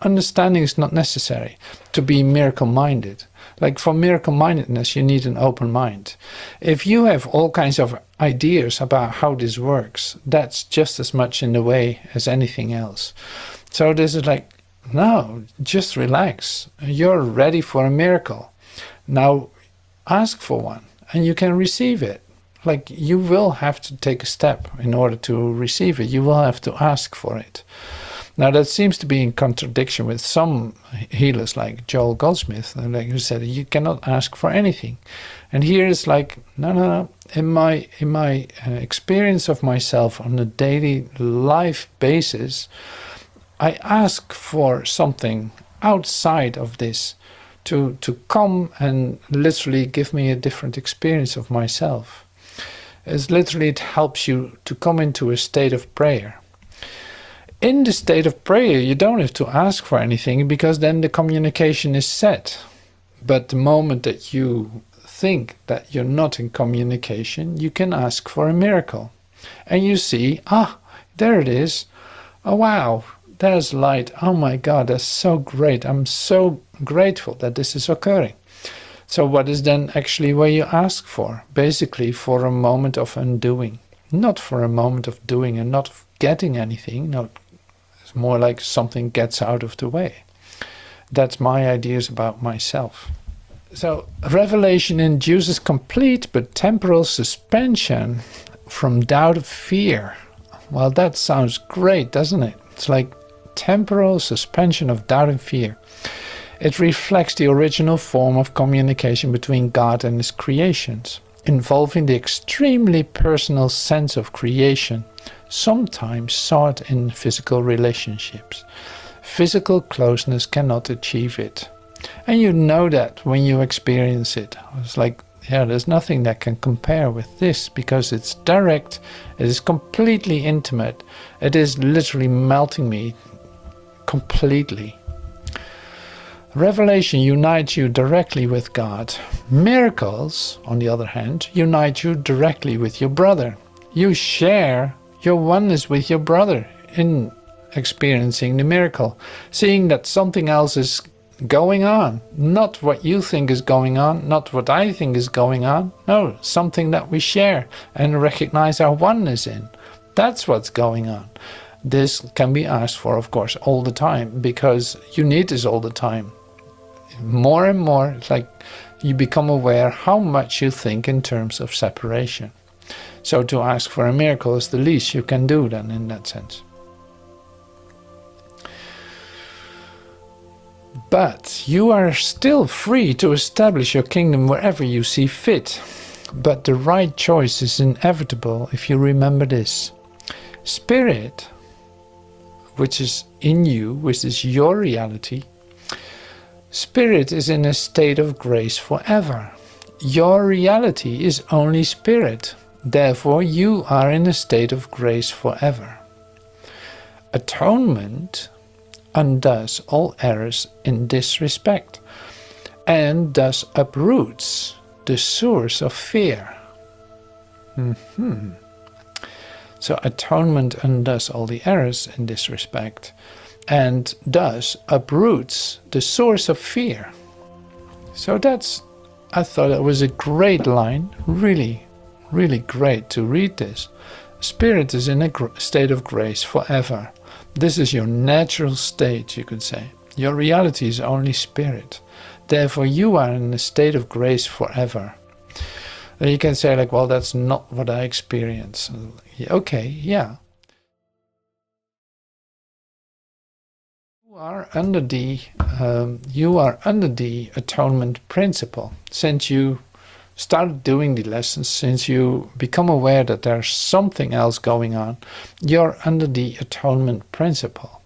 understanding is not necessary to be miracle-minded. Like for miracle-mindedness, you need an open mind. If you have all kinds of ideas about how this works, that's just as much in the way as anything else. So this is like, no, just relax. You're ready for a miracle. Now ask for one and you can receive it. Like, you will have to take a step in order to receive it. You will have to ask for it. Now, that seems to be in contradiction with some healers like Joel Goldsmith, like who said you cannot ask for anything. And here it's like, no. In my experience of myself on a daily life basis, I ask for something outside of this to come and literally give me a different experience of myself. It's literally, it helps you to come into a state of prayer. In the state of prayer, you don't have to ask for anything, because then the communication is set. But the moment that you think that you're not in communication, you can ask for a miracle. And you see, there it is. Oh, wow, there's light. Oh my God, that's so great. I'm so grateful that this is occurring. So what is then actually what you ask for? Basically for a moment of undoing. Not for a moment of doing and not getting anything. No, it's more like something gets out of the way. That's my ideas about myself. So revelation induces complete but temporal suspension from doubt of fear. Well, that sounds great, doesn't it? It's like temporal suspension of doubt and fear. It reflects the original form of communication between God and his creations, involving the extremely personal sense of creation, sometimes sought in physical relationships. Physical closeness cannot achieve it. And you know that when you experience it. It's like, yeah, there's nothing that can compare with this, because it's direct, it is completely intimate, it is literally melting me completely. Revelation unites you directly with God. Miracles, on the other hand, unite you directly with your brother. You share your oneness with your brother in experiencing the miracle, seeing that something else is going on, not what you think is going on, not what I think is going on, no, something that we share and recognize our oneness in. That's what's going on. This can be asked for, of course, all the time, because you need this all the time. More and more, it's like you become aware how much you think in terms of separation. So to ask for a miracle is the least you can do then, in that sense. But you are still free to establish your kingdom wherever you see fit. But the right choice is inevitable if you remember this. Spirit, which is in you, which is your reality, Spirit is in a state of grace forever. Your reality is only spirit. Therefore, you are in a state of grace forever. Atonement undoes all errors in this respect, and thus uproots the source of fear. So atonement undoes all the errors in this respect, and thus uproots the source of fear. So that's, I thought it was a great line, really, really great to read this. Spirit is in a state of grace forever. This is your natural state, you could say. Your reality is only spirit. Therefore, you are in a state of grace forever. And you can say, like, well, that's not what I experience. Okay, yeah. You are under the atonement principle. Since you start doing the lessons, since you become aware that there's something else going on, you're under the atonement principle.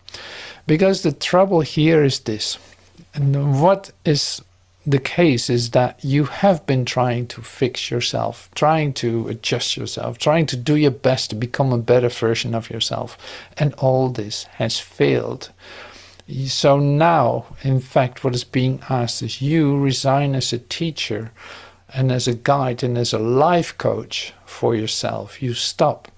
Because the trouble here is this, and what is the case is that you have been trying to fix yourself, trying to adjust yourself, trying to do your best to become a better version of yourself, and all this has failed. So now, in fact, what is being asked is you resign as a teacher and as a guide and as a life coach for yourself. You stop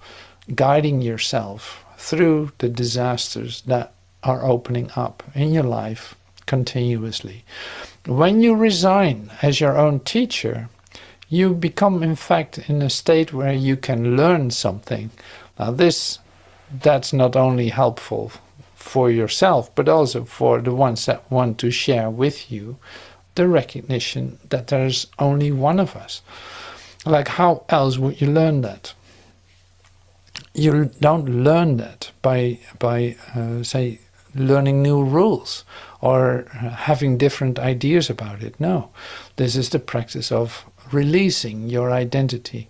guiding yourself through the disasters that are opening up in your life continuously. When you resign as your own teacher, you become in fact in a state where you can learn something. Now that's not only helpful for yourself, but also for the ones that want to share with you the recognition that there's only one of us. Like, how else would you learn that? You don't learn that by say, learning new rules or having different ideas about it. No, this is the practice of releasing your identity.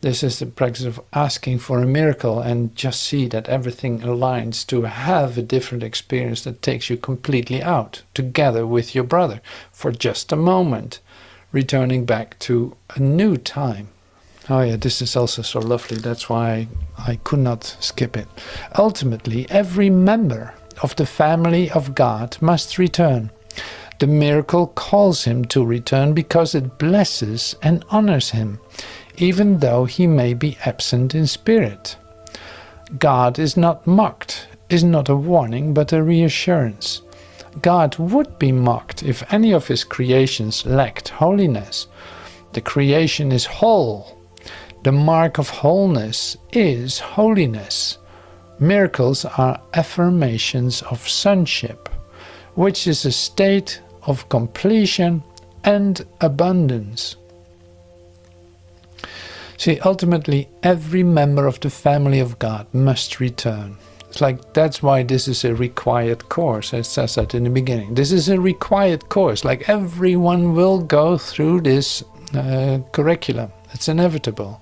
This is the practice of asking for a miracle and just see that everything aligns to have a different experience that takes you completely out, together with your brother, for just a moment, returning back to a new time. Oh yeah, this is also so lovely. That's why I could not skip it. Ultimately, every member of the family of God must return. The miracle calls him to return because it blesses and honors him, even though he may be absent in spirit. God is not mocked, is not a warning, but a reassurance. God would be mocked if any of his creations lacked holiness. The creation is whole. The mark of wholeness is holiness. Miracles are affirmations of sonship, which is a state of completion and abundance. See, ultimately, every member of the family of God must return. It's like, that's why this is a required course. It says that in the beginning. This is a required course. Like, everyone will go through this curriculum. It's inevitable.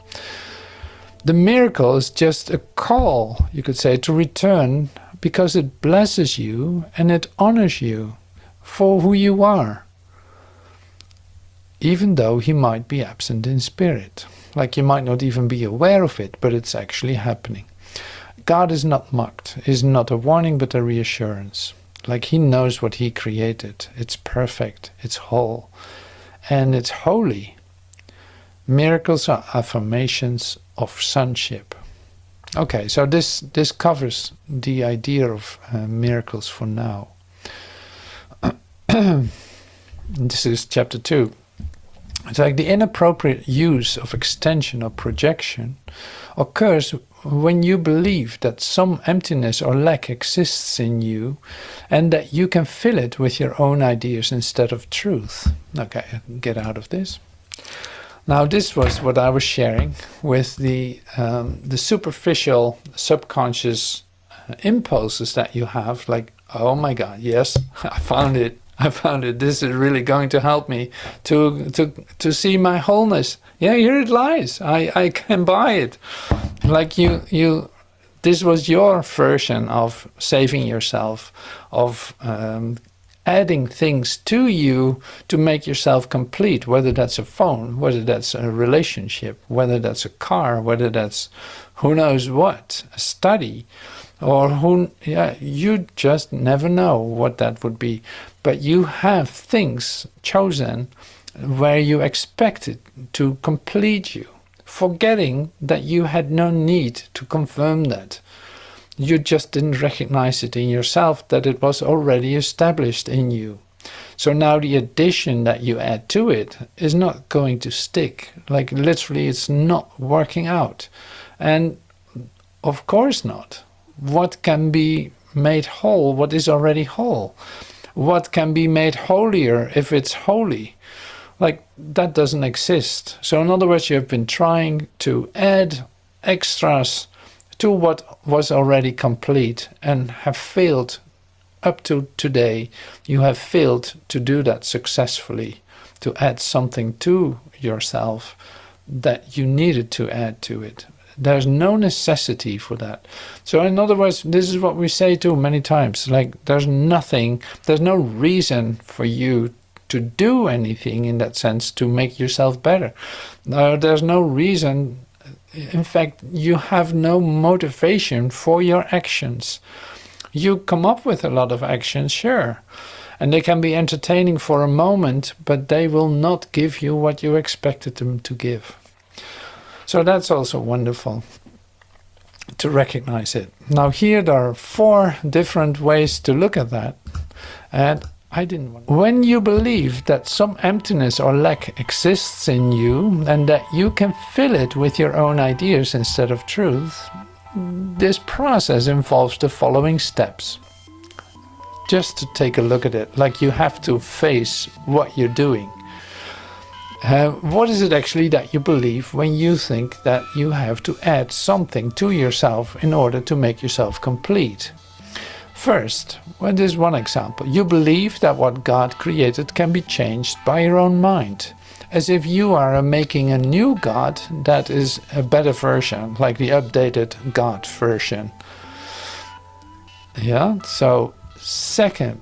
The miracle is just a call, you could say, to return, because it blesses you and it honors you for who you are, even though he might be absent in spirit. Like, you might not even be aware of it, but it's actually happening. God is not mocked, is not a warning, but a reassurance. Like, he knows what he created. It's perfect, it's whole, and it's holy. Miracles are affirmations of sonship. Okay, so this covers the idea of miracles for now. This is chapter 2. It's like the inappropriate use of extension or projection occurs when you believe that some emptiness or lack exists in you and that you can fill it with your own ideas instead of truth. Okay, get out of this. Now, this was what I was sharing with the superficial, subconscious impulses that you have. Like, oh my God, yes, I found it. I found it. This is really going to help me to see my wholeness. Yeah, here it lies. I can buy it. Like this was your version of saving yourself, of adding things to you to make yourself complete, whether that's a phone, whether that's a relationship, whether that's a car, whether that's who knows what, a study, or you just never know what that would be. But you have things chosen where you expect it to complete you, forgetting that you had no need to confirm that. You just didn't recognize it in yourself, that it was already established in you. So now the addition that you add to it is not going to stick. Like, literally, it's not working out. And of course not. What can be made whole? What is already whole? What can be made holier if it's holy? Like, that doesn't exist. So in other words, you have been trying to add extras to what was already complete and have failed up to today. You have failed to do that successfully, to add something to yourself that you needed to add to it. There's no necessity for that. So in other words, this is what we say too many times. Like, there's no reason for you to do anything in that sense to make yourself better. There's no reason. In fact, you have no motivation for your actions. You come up with a lot of actions, sure, and they can be entertaining for a moment, but they will not give you what you expected them to give. So that's also wonderful to recognize it. Now here there are 4 different ways to look at that, and I didn't want to. When you believe that some emptiness or lack exists in you and that you can fill it with your own ideas instead of truth, this process involves the following steps. Just to take a look at it, like, you have to face what you're doing. What is it actually that you believe when you think that you have to add something to yourself in order to make yourself complete? First, well, there's one example. You believe that what God created can be changed by your own mind, as if you are making a new God that is a better version, like the updated God version. Yeah, so second,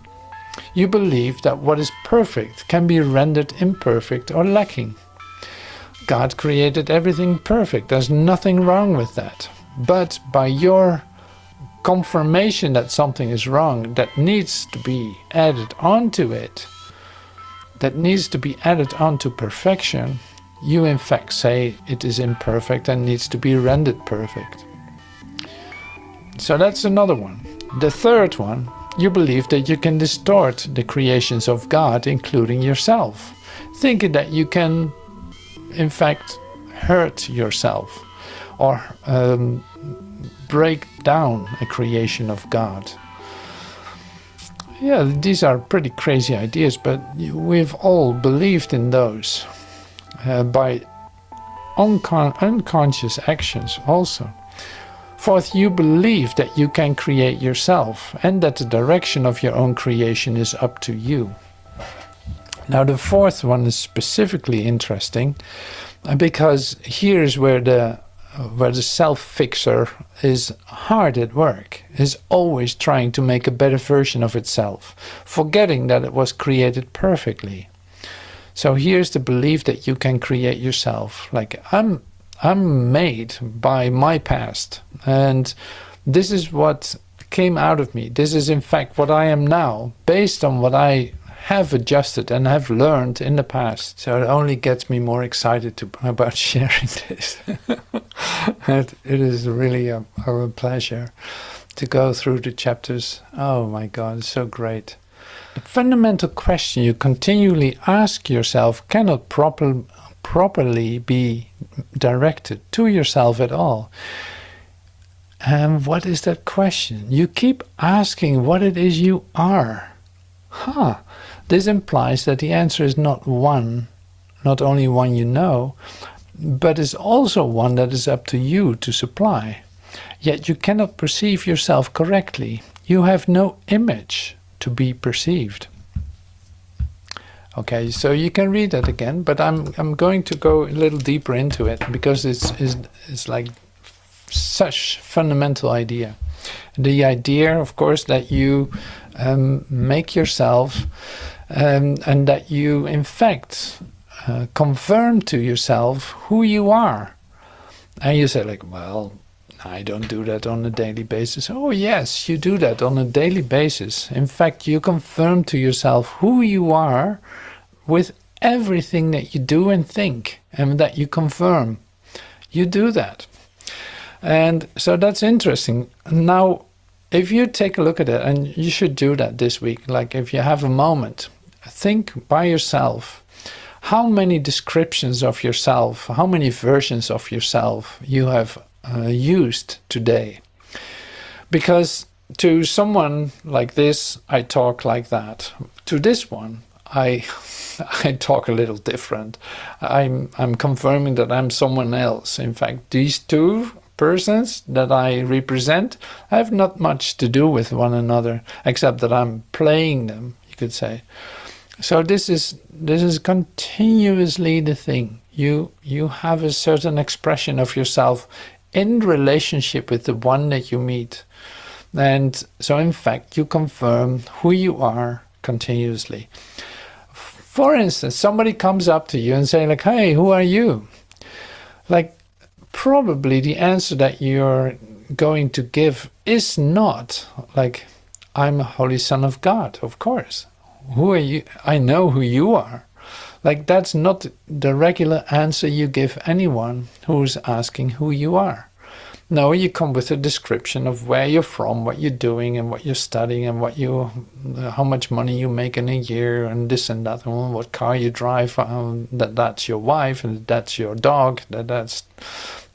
you believe that what is perfect can be rendered imperfect or lacking. God created everything perfect. There's nothing wrong with that. But by your confirmation that something is wrong, that needs to be added onto it, that needs to be added onto perfection, you in fact say it is imperfect and needs to be rendered perfect. So that's another one. The third one, you believe that you can distort the creations of God, including yourself, thinking that you can in fact hurt yourself or break down a creation of God. Yeah, these are pretty crazy ideas, but we've all believed in those by unconscious actions also. Fourth, you believe that you can create yourself and that the direction of your own creation is up to you. Now the fourth one is specifically interesting because here's where the self-fixer is hard at work, is always trying to make a better version of itself, forgetting that it was created perfectly. So here's the belief that you can create yourself. Like, I'm made by my past, and this is what came out of me. This is in fact what I am now, based on what I have adjusted and have learned in the past. So it only gets me more excited about sharing this. It is really a pleasure to go through the chapters. Oh my God, it's so great. The fundamental question you continually ask yourself cannot properly be directed to yourself at all. And what is that question? You keep asking what it is you are. This implies that the answer is not only one you know, but is also one that is up to you to supply. Yet you cannot perceive yourself correctly. You have no image to be perceived. Okay, so you can read that again, but I'm going to go a little deeper into it because it's like such fundamental idea. The idea, of course, that you make yourself and that you, in fact, confirm to yourself who you are. And you say, like, well, I don't do that on a daily basis. Oh, yes, you do that on a daily basis. In fact, you confirm to yourself who you are with everything that you do and think, and that you confirm. You do that. And so that's interesting. Now, if you take a look at it, and you should do that this week, like if you have a moment, think by yourself how many descriptions of yourself, how many versions of yourself you have used today. Because to someone like this, I talk like that. To this one, I talk a little different. I'm confirming that I'm someone else. In fact, these two persons that I represent have not much to do with one another, except that I'm playing them, you could say. So this is continuously the thing. You have a certain expression of yourself in relationship with the one that you meet. And so in fact, you confirm who you are continuously. For instance, somebody comes up to you and say, like, hey, who are you? Like, probably the answer that you're going to give is not like, I'm a Holy Son of God, of course. Who are you? I know who you are. Like, that's not the regular answer you give anyone who's asking who you are. No, you come with a description of where you're from, what you're doing, and what you're studying, and how much money you make in a year, and this and that, and what car you drive, that's your wife, and that's your dog, that's,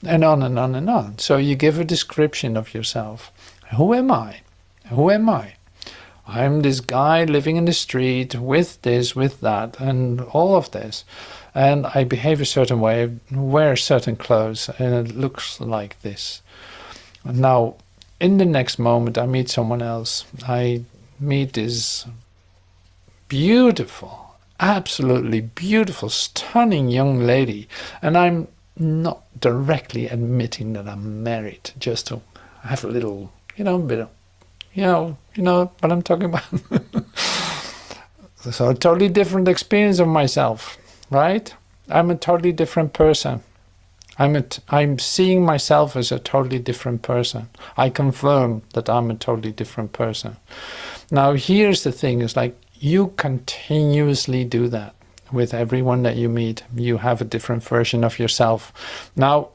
and on and on and on. So you give a description of yourself. Who am I? Who am I? I'm this guy living in the street with this, with that, and all of this. And I behave a certain way, wear certain clothes, and it looks like this. Now, in the next moment, I meet someone else. I meet this beautiful, absolutely beautiful, stunning young lady. And I'm not directly admitting that I'm married, just to have a little, bit of, you know what I'm talking about. So a totally different experience of myself, right? I'm a totally different person. I'm seeing myself as a totally different person. I confirm that I'm a totally different person. Now, here's the thing, is like, you continuously do that with everyone that you meet. You have a different version of yourself. Now,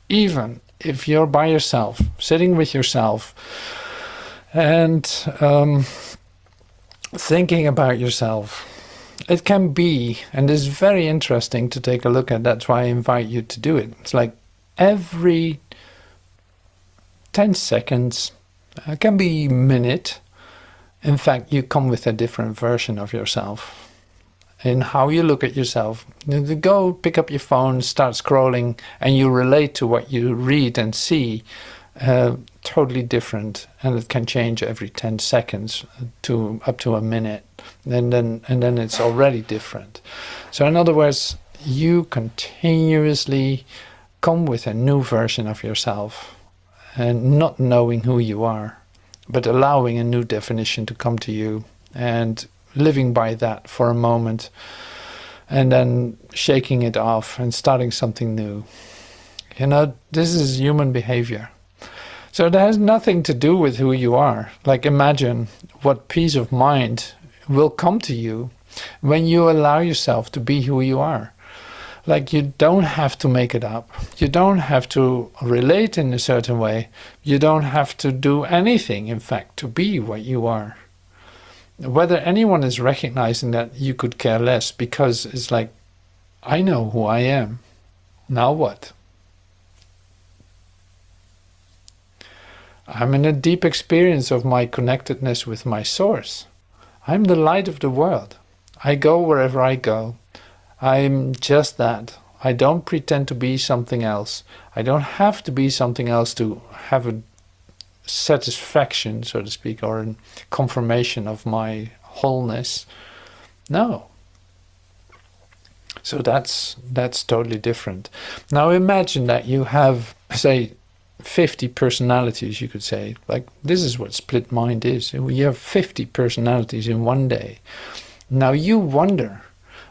even if you're by yourself, sitting with yourself, and thinking about yourself, it can be, and it's very interesting to take a look at. That's why I invite you to do it. It's like every 10 seconds, it can be a minute. In fact, you come with a different version of yourself. In how you look at yourself. You go pick up your phone, start scrolling, and you relate to what you read and see. Totally different, and it can change every 10 seconds to up to a minute, and then it's already different. So in other words, you continuously come with a new version of yourself, and not knowing who you are, but allowing a new definition to come to you and living by that for a moment, and then shaking it off and starting something new. This is human behavior. So it has nothing to do with who you are. Like, imagine what peace of mind will come to you when you allow yourself to be who you are. Like, you don't have to make it up. You don't have to relate in a certain way. You don't have to do anything, in fact, to be what you are. Whether anyone is recognizing that, you could care less, because it's like, I know who I am. Now what? I'm in a deep experience of my connectedness with my source. I'm the light of the world. I go wherever I go. I'm just that. I don't pretend to be something else. I don't have to be something else to have a satisfaction, so to speak, or a confirmation of my wholeness. No. So that's totally different. Now imagine that you have, say, 50 personalities, you could say. Like, this is what split mind is. You have 50 personalities in one day. Now you wonder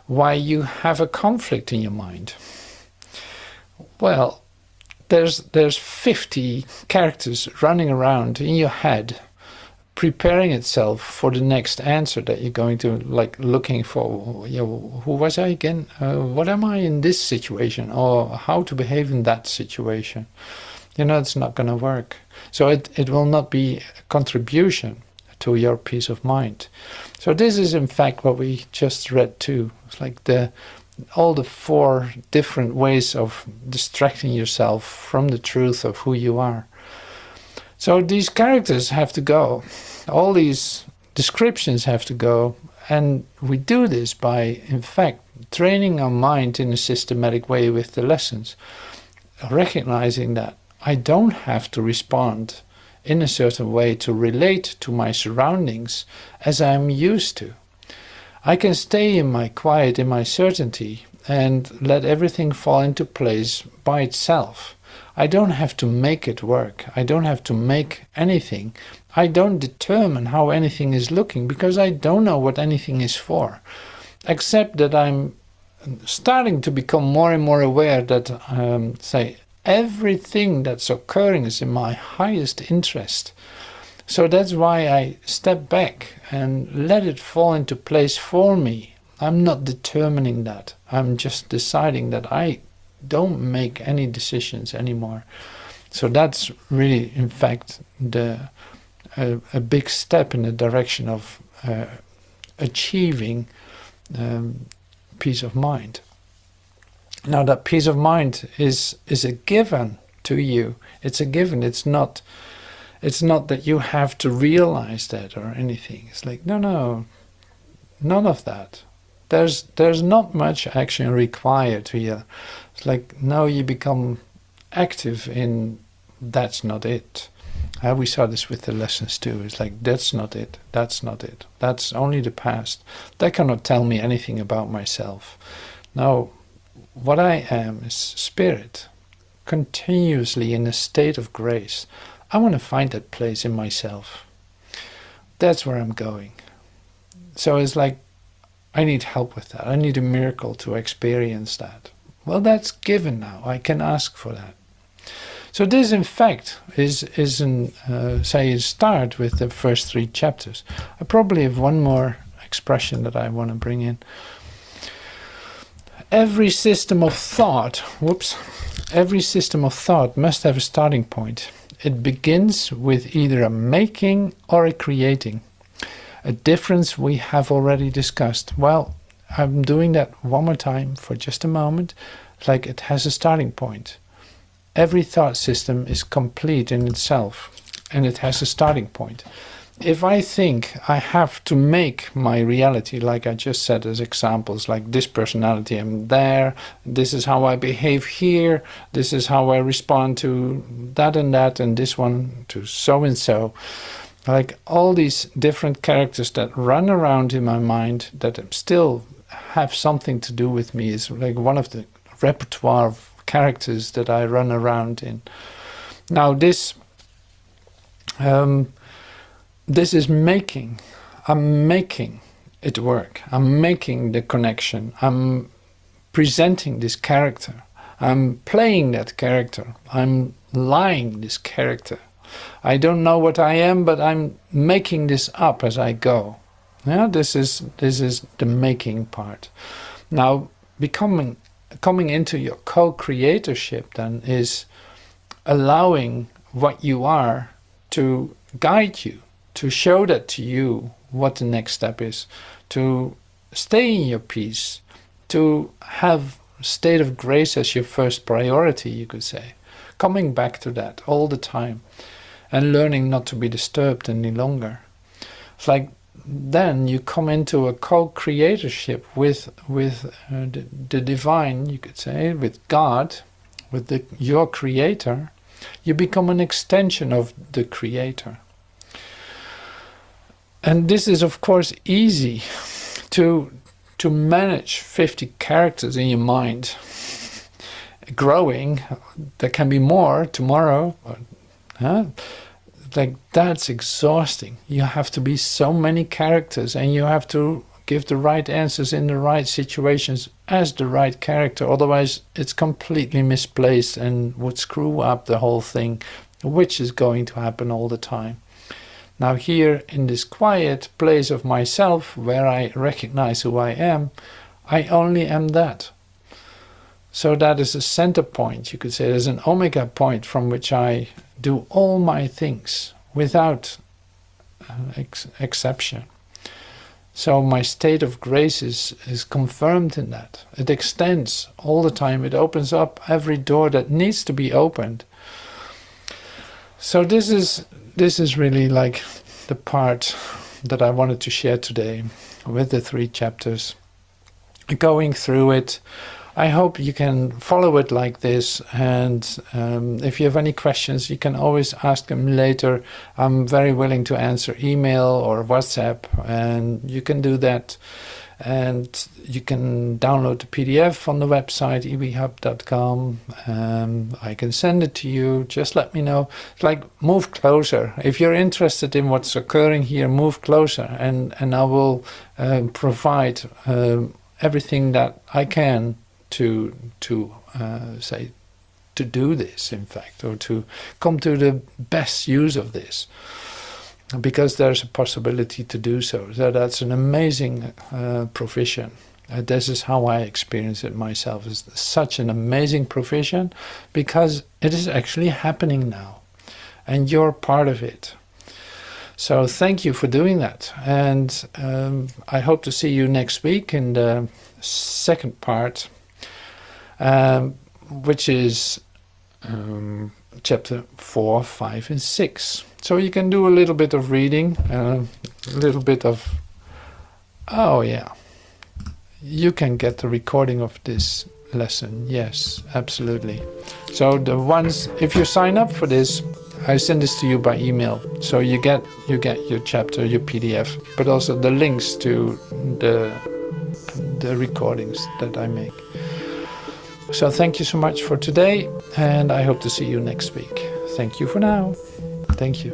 why you have a conflict in your mind. Well, there's 50 characters running around in your head, preparing itself for the next answer that you're going to, like, looking for. Who was I again? What am I in this situation? Or how to behave in that situation? It's not going to work. So it will not be a contribution to your peace of mind. So this is in fact what we just read too. It's like all the 4 different ways of distracting yourself from the truth of who you are. So these characters have to go. All these descriptions have to go. And we do this by, in fact, training our mind in a systematic way with the lessons. Recognizing that I don't have to respond in a certain way to relate to my surroundings as I'm used to. I can stay in my quiet, in my certainty, and let everything fall into place by itself. I don't have to make it work. I don't have to make anything. I don't determine how anything is looking, because I don't know what anything is for. Except that I'm starting to become more and more aware that, say, everything that's occurring is in my highest interest. So that's why I step back and let it fall into place for me. I'm not determining that. I'm just deciding that I don't make any decisions anymore. So that's really, in fact, a big step in the direction of achieving peace of mind. Now, that peace of mind is a given to you. It's a given. It's not It's not that you have to realize that or anything. It's like, no, none of that. There's not much action required here. It's like, no, you become active in that's not it. We saw this with the lessons too. It's like, that's not it. That's not it. That's only the past. That cannot tell me anything about myself. No, what I am is spirit, continuously in a state of grace. I want to find that place in myself. That's where I'm going. So it's like, I need help with that. I need a miracle to experience that. Well, that's given now. I can ask for that. So this, in fact, is a start with the first 3 chapters. I probably have one more expression that I want to bring in. Every system of thought, every system of thought must have a starting point. It begins with either a making or a creating. A difference we have already discussed. Well, I'm doing that one more time for just a moment. Like, it has a starting point. Every thought system is complete in itself, and it has a starting point. If I think I have to make my reality, like I just said as examples, like this personality, I'm there, this is how I behave here, this is how I respond to that, and this one to so and so. Like all these different characters that run around in my mind that still have something to do with me is like one of the repertoire of characters that I run around in. Now this is making. I'm making it work. I'm making the connection. I'm presenting this character. I'm playing that character. I'm lying this character. I don't know what I am, but I'm making this up as I go. Yeah, this is the making part. Now, coming into your co-creatorship then is allowing what you are to guide you, to show that to you what the next step is, to stay in your peace, to have a state of grace as your first priority, you could say. Coming back to that all the time. And learning not to be disturbed any longer. It's like then you come into a co-creatorship with the divine, you could say, with God, with your creator. You become an extension of the creator. And this is, of course, easy to manage 50 characters in your mind. Growing, there can be more tomorrow. Like that's exhausting. You have to be so many characters and you have to give the right answers in the right situations as the right character. Otherwise it's completely misplaced and would screw up the whole thing, which is going to happen all the time. Now here in this quiet place of myself where I recognize who I am, I only am that. So that is a center point, you could say. There's an omega point from which I do all my things without exception. So my state of grace is confirmed in that. It extends all the time. It opens up every door that needs to be opened. So this is really like the part that I wanted to share today with the 3 chapters. Going through it, I hope you can follow it like this, and if you have any questions, you can always ask them later. I'm very willing to answer email or WhatsApp, and you can do that. And you can download the PDF on the website, ebhub.com. I can send it to you. Just let me know. It's like, move closer. If you're interested in what's occurring here, move closer, and I will provide everything that I can to do this, in fact, or to come to the best use of this, because there's a possibility to do so. So that's an amazing provision. This is how I experience it myself. It's such an amazing provision because it is actually happening now, and you're part of it. So thank you for doing that, and I hope to see you next week in the second part, which is chapter 4, 5, and 6. So you can do a little bit of reading, a little bit of, oh yeah, you can get the recording of this lesson. Yes, absolutely. So the ones, if you sign up for this, I send this to you by email. So you get your chapter, your PDF, but also the links to the recordings that I make. So thank you so much for today, and I hope to see you next week. Thank you for now. Thank you.